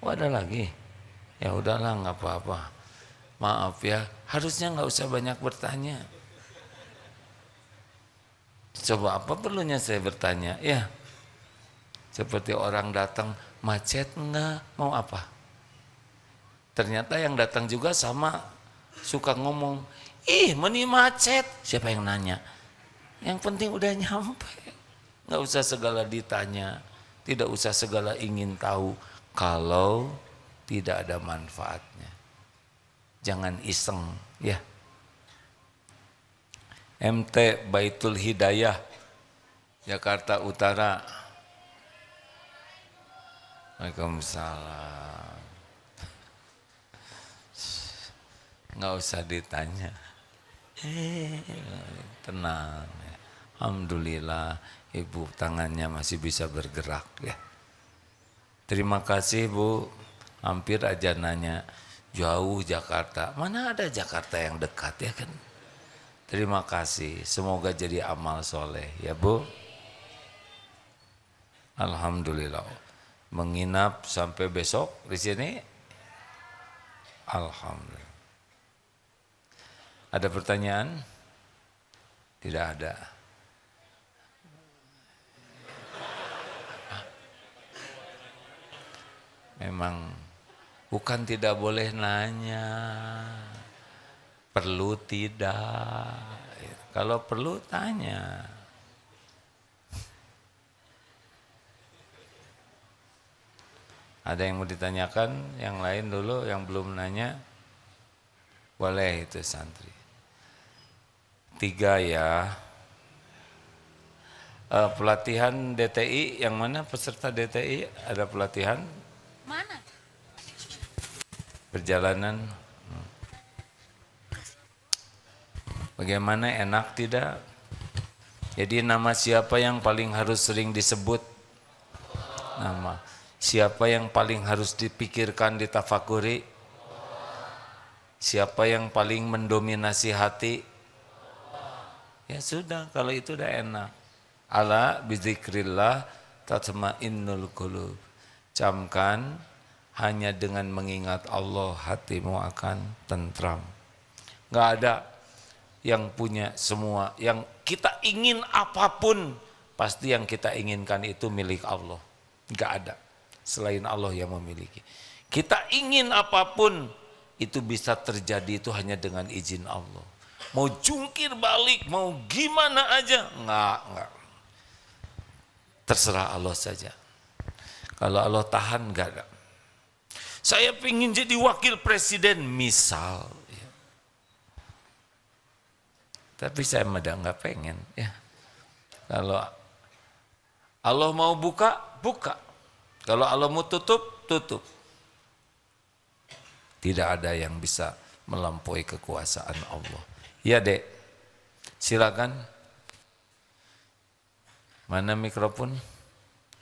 Oh ada lagi. Ya udahlah nggak apa-apa. Maaf ya. Harusnya nggak usah banyak bertanya. Coba apa perlunya saya bertanya? Ya. Seperti orang datang macet enggak? Mau apa? Ternyata yang datang juga sama suka ngomong, ih meni macet. Siapa yang nanya? Yang penting udah nyampe. Nggak usah segala ditanya. Tidak usah segala ingin tahu kalau tidak ada manfaatnya. Jangan iseng ya. MT Baitul Hidayah Jakarta Utara. Waalaikumsalam. Nggak usah ditanya. Tenang. Alhamdulillah ibu tangannya masih bisa bergerak ya. Terima kasih Bu. Hampir aja nanya jauh Jakarta. Mana ada Jakarta yang dekat ya kan. Terima kasih. Semoga jadi amal soleh ya Bu. Alhamdulillah. Menginap sampai besok di sini. Alhamdulillah. Ada pertanyaan? Tidak ada. Memang bukan tidak boleh nanya, perlu tidak. Kalau perlu tanya. Ada yang mau ditanyakan? Yang lain dulu yang belum nanya? Boleh itu santri. 3 ya. Pelatihan DTI yang mana peserta DTI ada pelatihan? Mana? Perjalanan. Bagaimana, enak tidak? Jadi nama siapa yang paling harus sering disebut? Nama. Siapa yang paling harus dipikirkan, ditafakuri? Siapa yang paling mendominasi hati? Ya sudah, kalau itu udah enak. Ala bizikrillah tatma'innul qulub. Camkan, hanya dengan mengingat Allah hatimu akan tentram. Enggak ada yang punya semua, yang kita ingin apapun, pasti yang kita inginkan itu milik Allah. Enggak ada selain Allah yang memiliki. Kita ingin apapun, itu bisa terjadi itu hanya dengan izin Allah. Mau jungkir balik, mau gimana aja, enggak. Terserah Allah saja. Kalau Allah tahan, enggak ada. Saya ingin jadi wakil presiden misal, ya. Tapi saya enggak pengen, ya. Kalau Allah mau buka, buka. Kalau Allah mau tutup, tutup. Tidak ada yang bisa melampaui kekuasaan Allah. Ya Dek, silakan. Mana mikrofon?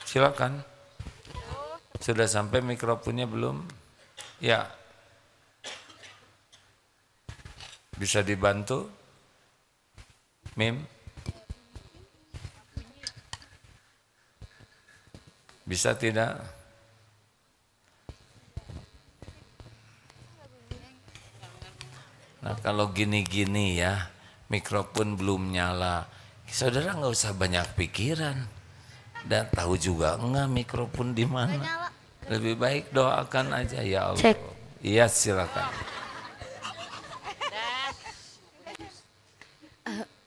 Silakan. Sudah sampai mikrofonnya belum? Ya. Bisa dibantu? Mim? Bisa tidak? Nah kalau gini-gini ya, mikrofon belum nyala, saudara nggak usah banyak pikiran. Dan tahu juga enggak mikrofon di mana. Lebih baik doakan aja ya Allah. Cek. Iya silakan.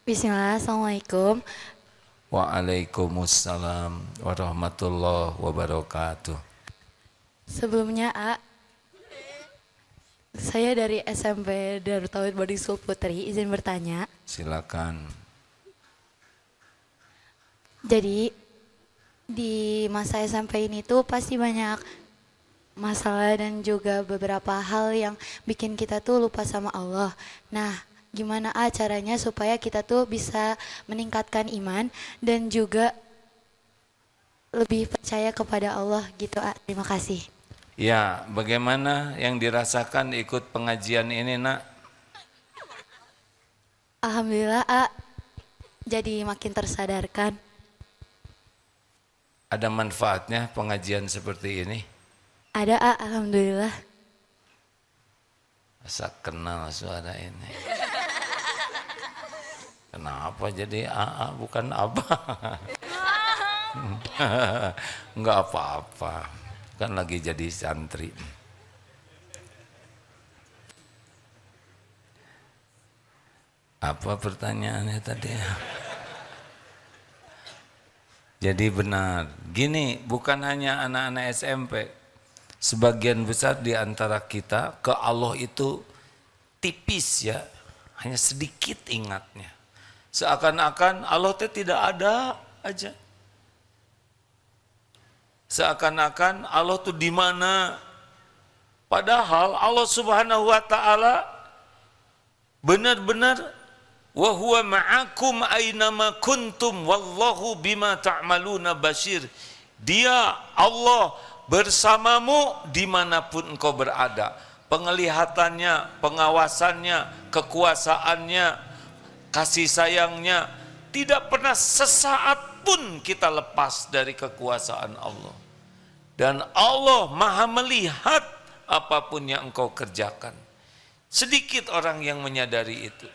Bismillah, Assalamualaikum. Waalaikumsalam warahmatullahi wabarakatuh. Sebelumnya saya dari SMP Darut Tauhid Boarding School Putri, izin bertanya. Silakan. Jadi di masa SMP ini tuh pasti banyak masalah dan juga beberapa hal yang bikin kita tuh lupa sama Allah. Nah, gimana caranya supaya kita tuh bisa meningkatkan iman dan juga lebih percaya kepada Allah gitu. Terima kasih. Ya, bagaimana yang dirasakan ikut pengajian ini, Nak? Alhamdulillah, A, jadi makin tersadarkan. Ada manfaatnya pengajian seperti ini? Ada, A, alhamdulillah. Asa kenal suara ini. Kenapa jadi AA bukan Abah? Enggak apa-apa, kan lagi jadi santri. Apa pertanyaannya tadi? Jadi benar, gini, bukan hanya anak-anak SMP, sebagian besar di antara kita ke Allah itu tipis ya, hanya sedikit ingatnya. Seakan-akan Allah itu tidak ada aja. Seakan-akan Allah itu di mana? Padahal Allah Subhanahu wa taala benar-benar wa huwa ma'akum aynama kuntum wallahu bima ta'maluna basyir. Dia Allah bersamamu dimanapun engkau berada. Penglihatannya, pengawasannya, kekuasaannya, kasih sayangnya, tidak pernah sesaat pun kita lepas dari kekuasaan Allah. Dan Allah maha melihat apapun yang engkau kerjakan. Sedikit orang yang menyadari itu.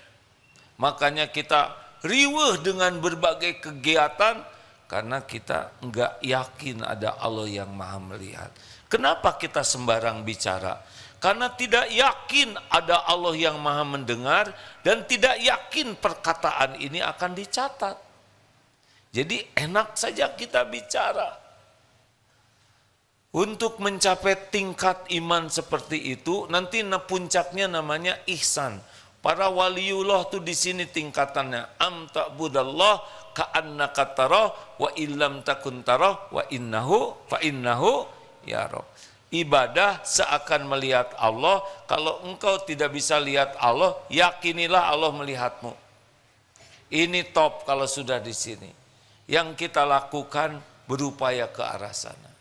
Makanya kita riweuh dengan berbagai kegiatan karena kita enggak yakin ada Allah yang maha melihat. Kenapa kita sembarang bicara? Karena tidak yakin ada Allah yang maha mendengar dan tidak yakin perkataan ini akan dicatat. Jadi enak saja kita bicara. Untuk mencapai tingkat iman seperti itu, nanti puncaknya namanya ihsan. Para waliullah tuh di sini tingkatannya. Am ta'budallah ka'annaka tarah wa illam takun tarah wa innahu fa innahu yarah. Ibadah seakan melihat Allah. Kalau engkau tidak bisa lihat Allah, yakinilah Allah melihatmu. Ini top kalau sudah di sini. Yang kita lakukan berupaya ke arah sana.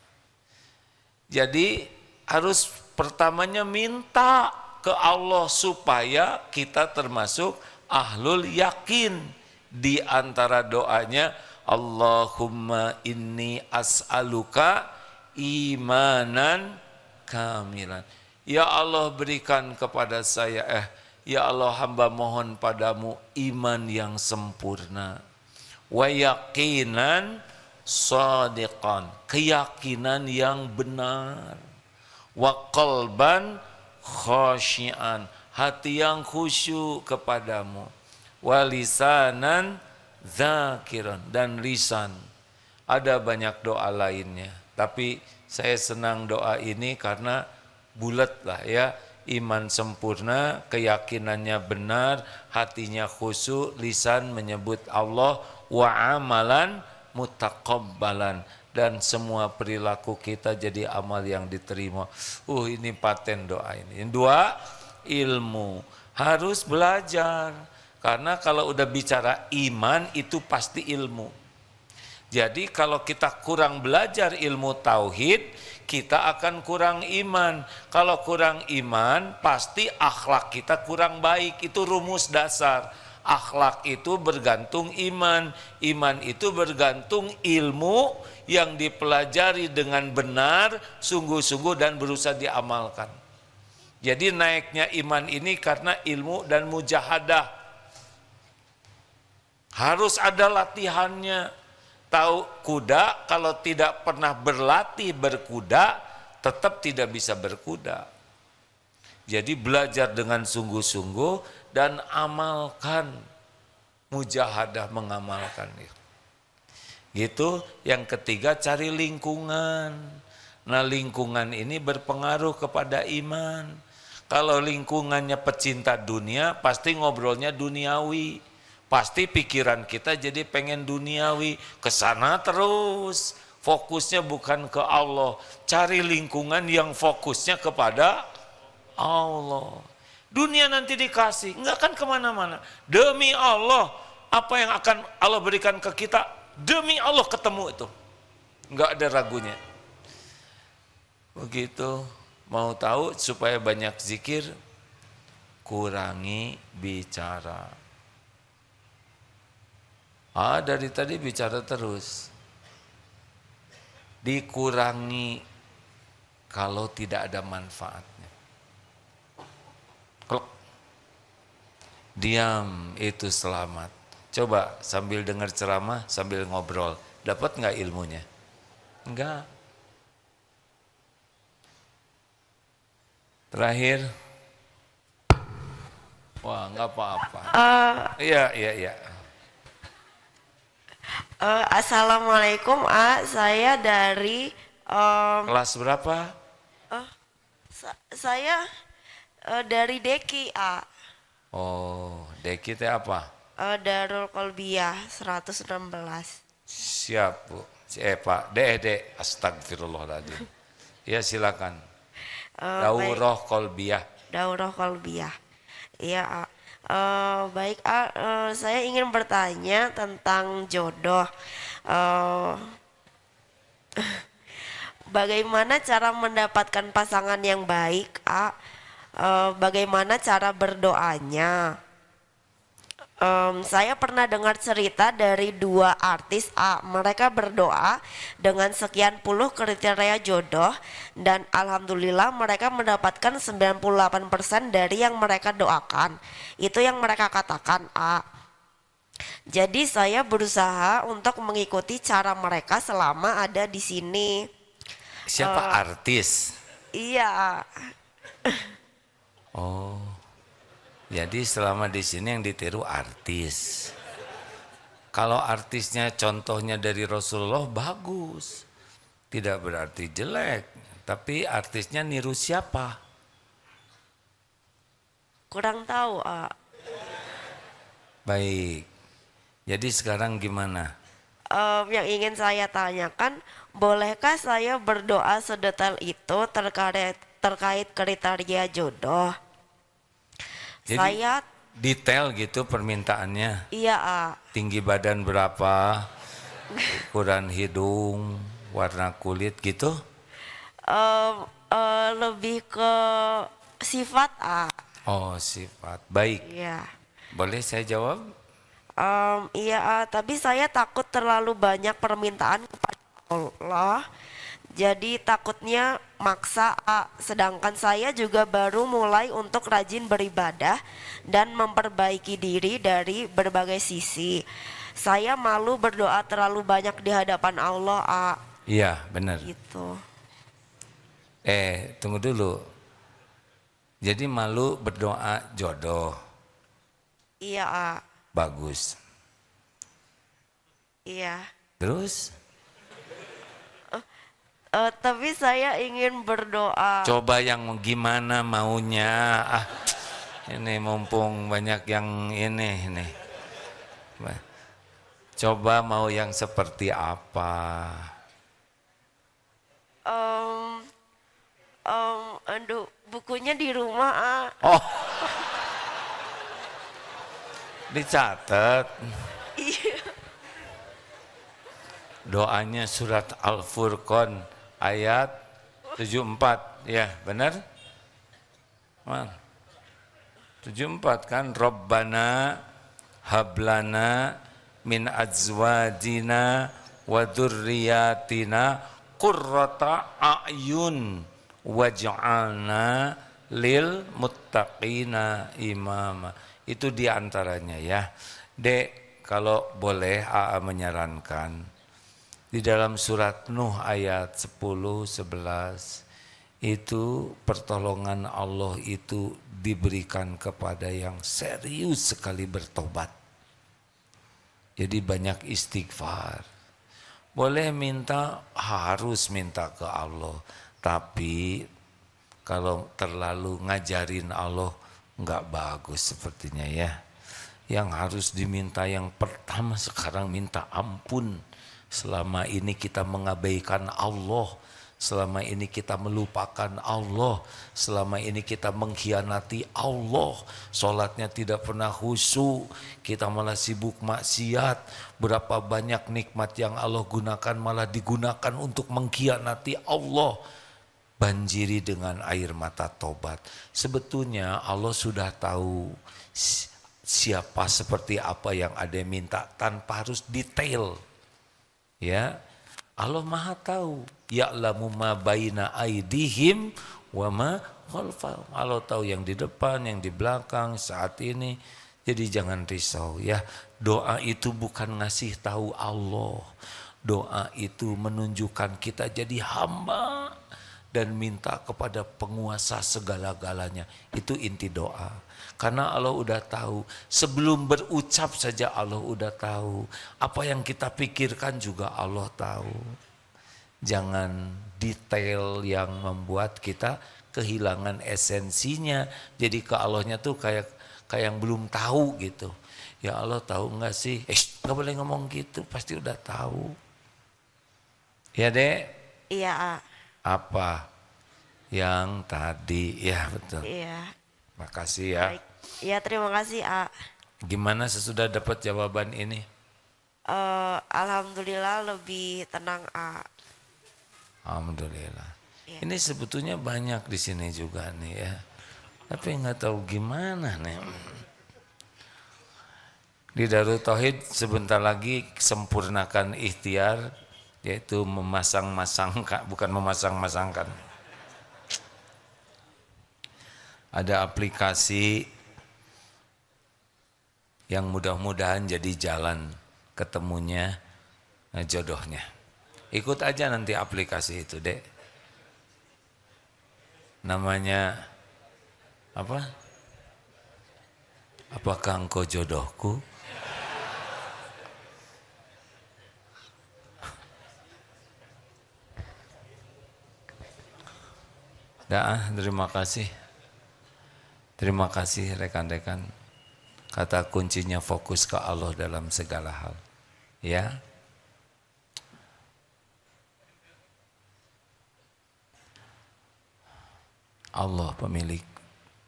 Jadi harus pertamanya minta ke Allah supaya kita termasuk ahlul yakin. Di antara doanya, Allahumma inni as'aluka imanan kamilan. Ya Allah berikan kepada saya, ya Allah hamba mohon padamu iman yang sempurna. Wa yaqinan shadiqan, keyakinan yang benar. Wa qalban khasyian, hati yang khusyuk kepadamu. Wa lisanan dzakiran, dan lisan. Ada banyak doa lainnya. Tapi saya senang doa ini karena bulat lah ya. Iman sempurna, keyakinannya benar, hatinya khusyuk, lisan menyebut Allah, wa amalan mutaqabbalan, dan semua perilaku kita jadi amal yang diterima. Ini paten doa ini. Yang dua, ilmu. Harus belajar. Karena kalau udah bicara iman itu pasti ilmu. Jadi kalau kita kurang belajar ilmu tauhid, kita akan kurang iman. Kalau kurang iman, pasti akhlak kita kurang baik. Itu rumus dasar. Akhlak itu bergantung iman. Iman itu bergantung ilmu yang dipelajari dengan benar, sungguh-sungguh dan berusaha diamalkan. Jadi naiknya iman ini karena ilmu dan mujahadah. Harus ada latihannya. Tahu kuda kalau tidak pernah berlatih berkuda tetap tidak bisa berkuda. Jadi belajar dengan sungguh-sungguh dan amalkan, mujahadah mengamalkan itu. Gitu. Yang ketiga, cari lingkungan. Nah, lingkungan ini berpengaruh kepada iman. Kalau lingkungannya pecinta dunia, pasti ngobrolnya duniawi. Pasti pikiran kita jadi pengen duniawi, ke sana terus. Fokusnya bukan ke Allah. Cari lingkungan yang fokusnya kepada Allah. Dunia nanti dikasih, enggak akan kemana-mana. Demi Allah, apa yang akan Allah berikan ke kita, demi Allah ketemu itu. Enggak ada ragunya. Begitu mau tahu supaya banyak zikir, kurangi bicara. Dari tadi bicara terus. Dikurangi kalau tidak ada manfaatnya. Klok. Diam itu selamat. Coba sambil dengar ceramah, sambil ngobrol. Dapat nggak ilmunya? Enggak. Terakhir. Wah, nggak apa-apa. Iya. Assalamualaikum, saya dari Kelas berapa? saya dari Deki, Oh, Deki teh apa? Darul Kolbiyah 116. Siap, Bu. Pak, astagfirullahaladzim. Ya, silakan. Daurah Kolbiyah. Daurah Kolbiyah. Iya, baik, saya ingin bertanya tentang jodoh. Bagaimana cara mendapatkan pasangan yang baik, bagaimana cara berdoanya? Saya pernah dengar cerita dari dua artis, mereka berdoa dengan sekian puluh kriteria jodoh dan alhamdulillah mereka mendapatkan 98% dari yang mereka doakan. Itu yang mereka katakan, Jadi saya berusaha untuk mengikuti cara mereka selama ada di sini. Siapa artis? Iya. Oh. Jadi selama di sini yang ditiru artis. Kalau artisnya contohnya dari Rasulullah bagus. Tidak berarti jelek, tapi artisnya niru siapa? Kurang tahu, Baik. Jadi sekarang gimana? Yang ingin saya tanyakan, bolehkah saya berdoa sedetail itu terkait kriteria jodoh? Jadi Saya detail gitu permintaannya. iya, Tinggi badan berapa? Ukuran hidung, warna kulit gitu? lebih ke sifat, Oh, sifat. Baik. iya. Boleh saya jawab? Iya, tapi saya takut terlalu banyak permintaan kepada Allah. Jadi takutnya maksa, sedangkan saya juga baru mulai untuk rajin beribadah dan memperbaiki diri dari berbagai sisi. Saya malu berdoa terlalu banyak di hadapan Allah, Iya, benar. gitu. Tunggu dulu. Jadi malu berdoa jodoh. Iya, Bagus. iya. Terus? Tapi saya ingin berdoa. Coba yang gimana maunya. Ini mumpung banyak yang ini. Coba mau yang seperti apa? Aduh, bukunya di rumah, Oh, dicatat. Iya. Doanya surat Al-Furqan ayat 74. Ya, benar? 74 kan? Rabbana hablana min azwajina wa dzurriyyatina qurrata a'yun waj'alna lil muttaqina imama. Itu diantaranya ya. Dek, kalau boleh AA menyarankan di dalam surat Nuh ayat 10-11 itu pertolongan Allah itu diberikan kepada yang serius sekali bertobat. Jadi banyak istighfar. Boleh minta, harus minta ke Allah. Tapi kalau terlalu ngajarin Allah enggak bagus sepertinya ya. Yang harus diminta yang pertama sekarang minta ampun. Selama ini kita mengabaikan Allah, selama ini kita melupakan Allah, selama ini kita mengkhianati Allah, sholatnya tidak pernah khusyuk, kita malah sibuk maksiat. Berapa banyak nikmat yang Allah gunakan malah digunakan untuk mengkhianati Allah. banjiri dengan air mata tobat. Sebetulnya Allah sudah tahu siapa seperti apa yang ada minta tanpa harus detail. Ya, Allah Maha tahu. Ya'lamu ma baina aidihim wa ma khalfahum. Allah tahu yang di depan, yang di belakang saat ini. Jadi jangan risau ya. Doa itu bukan ngasih tahu Allah. Doa itu menunjukkan kita jadi hamba dan minta kepada penguasa segala-galanya. Itu inti doa. Karena Allah udah tahu, sebelum berucap saja Allah udah tahu. Apa yang kita pikirkan juga Allah tahu. Jangan detail yang membuat kita kehilangan esensinya. Jadi ke Allahnya tuh kayak yang belum tahu gitu. Ya Allah tahu enggak sih? Enggak boleh ngomong gitu, pasti udah tahu. Ya Dek? Iya, A. Apa yang tadi? Ya betul. Iya. Makasih ya. Baik. Iya, terima kasih, A. Gimana sesudah dapat jawaban ini? Alhamdulillah lebih tenang, A. Alhamdulillah. Iya. Ini sebetulnya banyak di sini juga nih ya. Tapi nggak tahu gimana nih. Di Darut Tauhid sebentar lagi sempurnakan ikhtiar, yaitu memasang-masangkan, bukan memasang-masangkan. Ada aplikasi yang mudah-mudahan jadi jalan ketemunya jodohnya. Ikut aja nanti aplikasi itu, Dek. Namanya apa? Apakah engkau jodohku? Terima kasih. Terima kasih rekan-rekan. Kata kuncinya fokus ke Allah dalam segala hal. Ya. Allah pemilik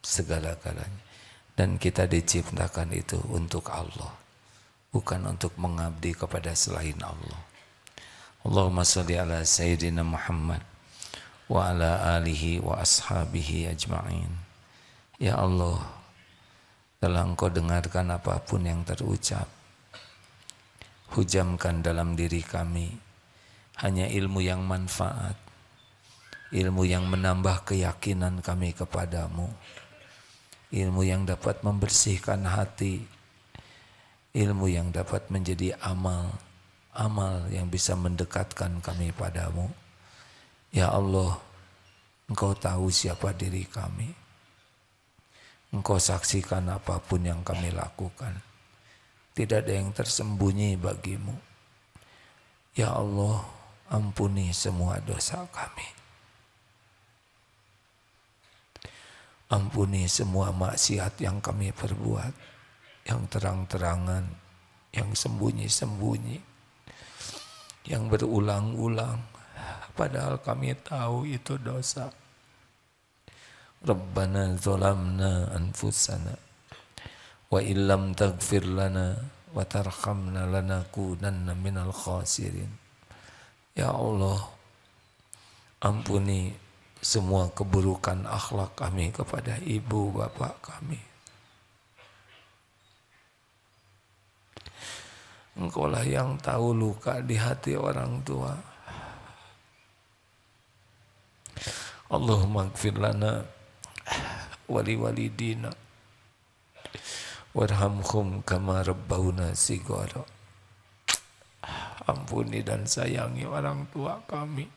segala-galanya. Dan kita diciptakan itu untuk Allah. Bukan untuk mengabdi kepada selain Allah. Allahumma sholli ala Sayyidina Muhammad wa ala alihi wa ashabihi ajma'in. Ya Allah, telah Engkau dengarkan apapun yang terucap. Hujamkan dalam diri kami hanya ilmu yang manfaat, ilmu yang menambah keyakinan kami kepadamu, ilmu yang dapat membersihkan hati, ilmu yang dapat menjadi amal yang bisa mendekatkan kami padamu. Ya Allah, Engkau tahu siapa diri kami. Engkau saksikan apapun yang kami lakukan. Tidak ada yang tersembunyi bagimu. Ya Allah, ampuni semua dosa kami. Ampuni semua maksiat yang kami perbuat. Yang terang-terangan, yang sembunyi-sembunyi, yang berulang-ulang. Padahal kami tahu itu dosa. Rabbana zalamna anfusana wa illam taghfir lana wa tarhamna lanakunanna minal khasirin. Ya Allah, ampuni semua keburukan akhlak kami kepada ibu bapak kami. Engkaulah yang tahu luka di hati orang tua. Allahumma ighfir lana wali walidina warhamhum kama rabbawna sighara. Ampuni dan sayangi orang tua kami.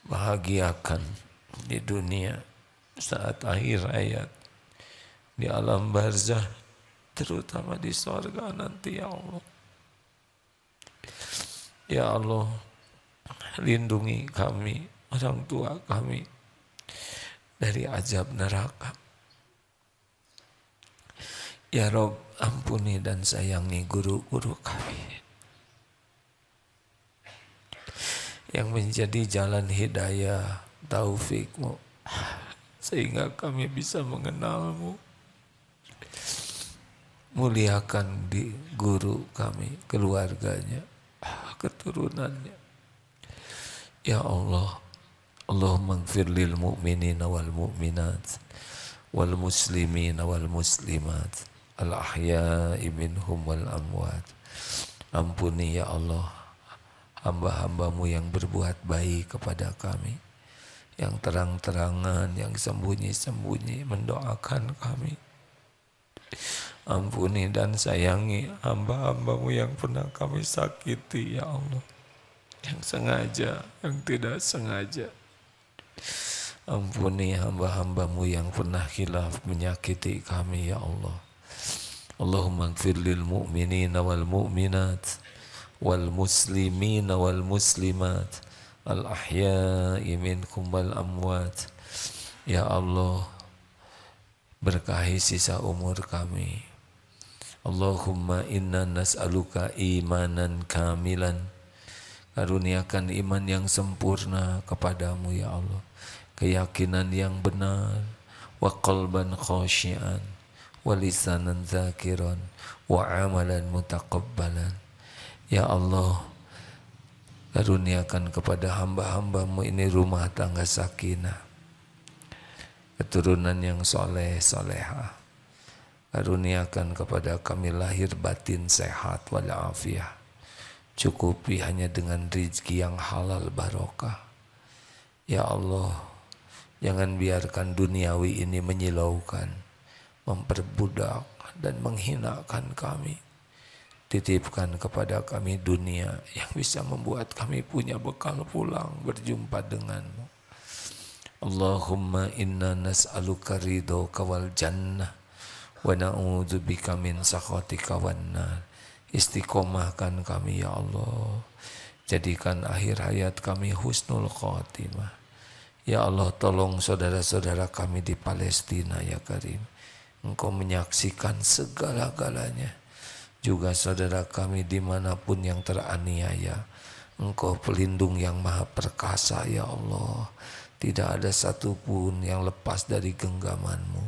Bahagiakan di dunia saat akhir hayat, di alam barzah, terutama di sorga nanti ya Allah. Ya Allah, lindungi kami, orang tua kami dari azab neraka. Ya Rob, ampuni dan sayangi guru-guru kami yang menjadi jalan hidayah taufikmu sehingga kami bisa mengenalmu. Muliakan di guru kami, keluarganya, keturunannya. Ya Allah, Allahumma ighfir lil mu'minina wal mu'minat wal muslimina wal muslimat al ahya'i minhum wal amwat. Ampuni ya Allah hamba-hambamu yang berbuat baik kepada kami, yang terang-terangan, yang sembunyi-sembunyi mendoakan kami. Ampuni dan sayangi hamba-hambamu yang pernah kami sakiti ya Allah, yang sengaja, yang tidak sengaja. Ampuni hamba-hambamu yang pernah khilaf menyakiti kami ya Allah. Allahumma ighfir lil mu'minina wal mu'minat wal muslimina wal muslimat al ahya'i minkum wal amwat. Ya Allah, berkahi sisa umur kami. Allahumma inna nas'aluka imanan kamilan. Karuniakan iman yang sempurna kepadamu ya Allah, keyakinan yang benar, wa qalban khasyian, wa lisanan zakiran, wa amalan mutaqabbalan. Ya Allah, karuniakan kepada hamba-hambamu ini rumah tangga sakinah, keturunan yang soleh solehah. Karuniakan kepada kami lahir batin sehat walafiat. Cukupi hanya dengan rezeki yang halal barokah. Ya Allah, jangan biarkan duniawi ini menyilaukan, memperbudak dan menghinakan kami. Titipkan kepada kami dunia yang bisa membuat kami punya bekal pulang berjumpa denganmu. Allahumma inna nas'aluka ridhoka wal jannah wa na'udzubika min sakhatika wan nar. Istiqomahkan kami ya Allah, jadikan akhir hayat kami husnul khotimah. Ya Allah, tolong saudara-saudara kami di Palestina ya Karim, Engkau menyaksikan segala-galanya. Juga saudara kami dimanapun yang teraniaya, Engkau pelindung yang maha perkasa ya Allah. Tidak ada satupun yang lepas dari genggaman-Mu.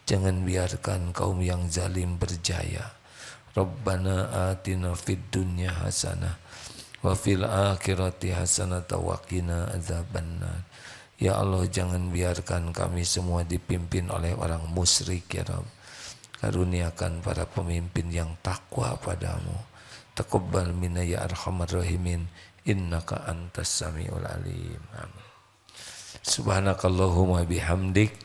Jangan biarkan kaum yang zalim berjaya. Rabbana atina fid dunya hasanah wa fil akhirati hasanah wa qina adzabannar. Ya Allah, jangan biarkan kami semua dipimpin oleh orang musyrik ya Rabb. Karuniakan para pemimpin yang takwa padamu. Taqabbal minna ya arhamar rahimin, innaka antas samiul alim. Amin. Subhanakallahumma bihamdik,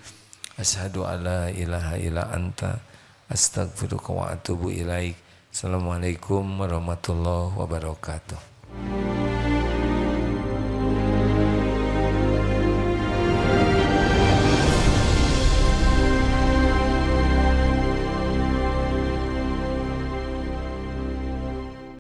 asyhadu alla ilaha illa anta, astaghfiruka wa atubu ilaik. Assalamualaikum warahmatullahi wabarakatuh.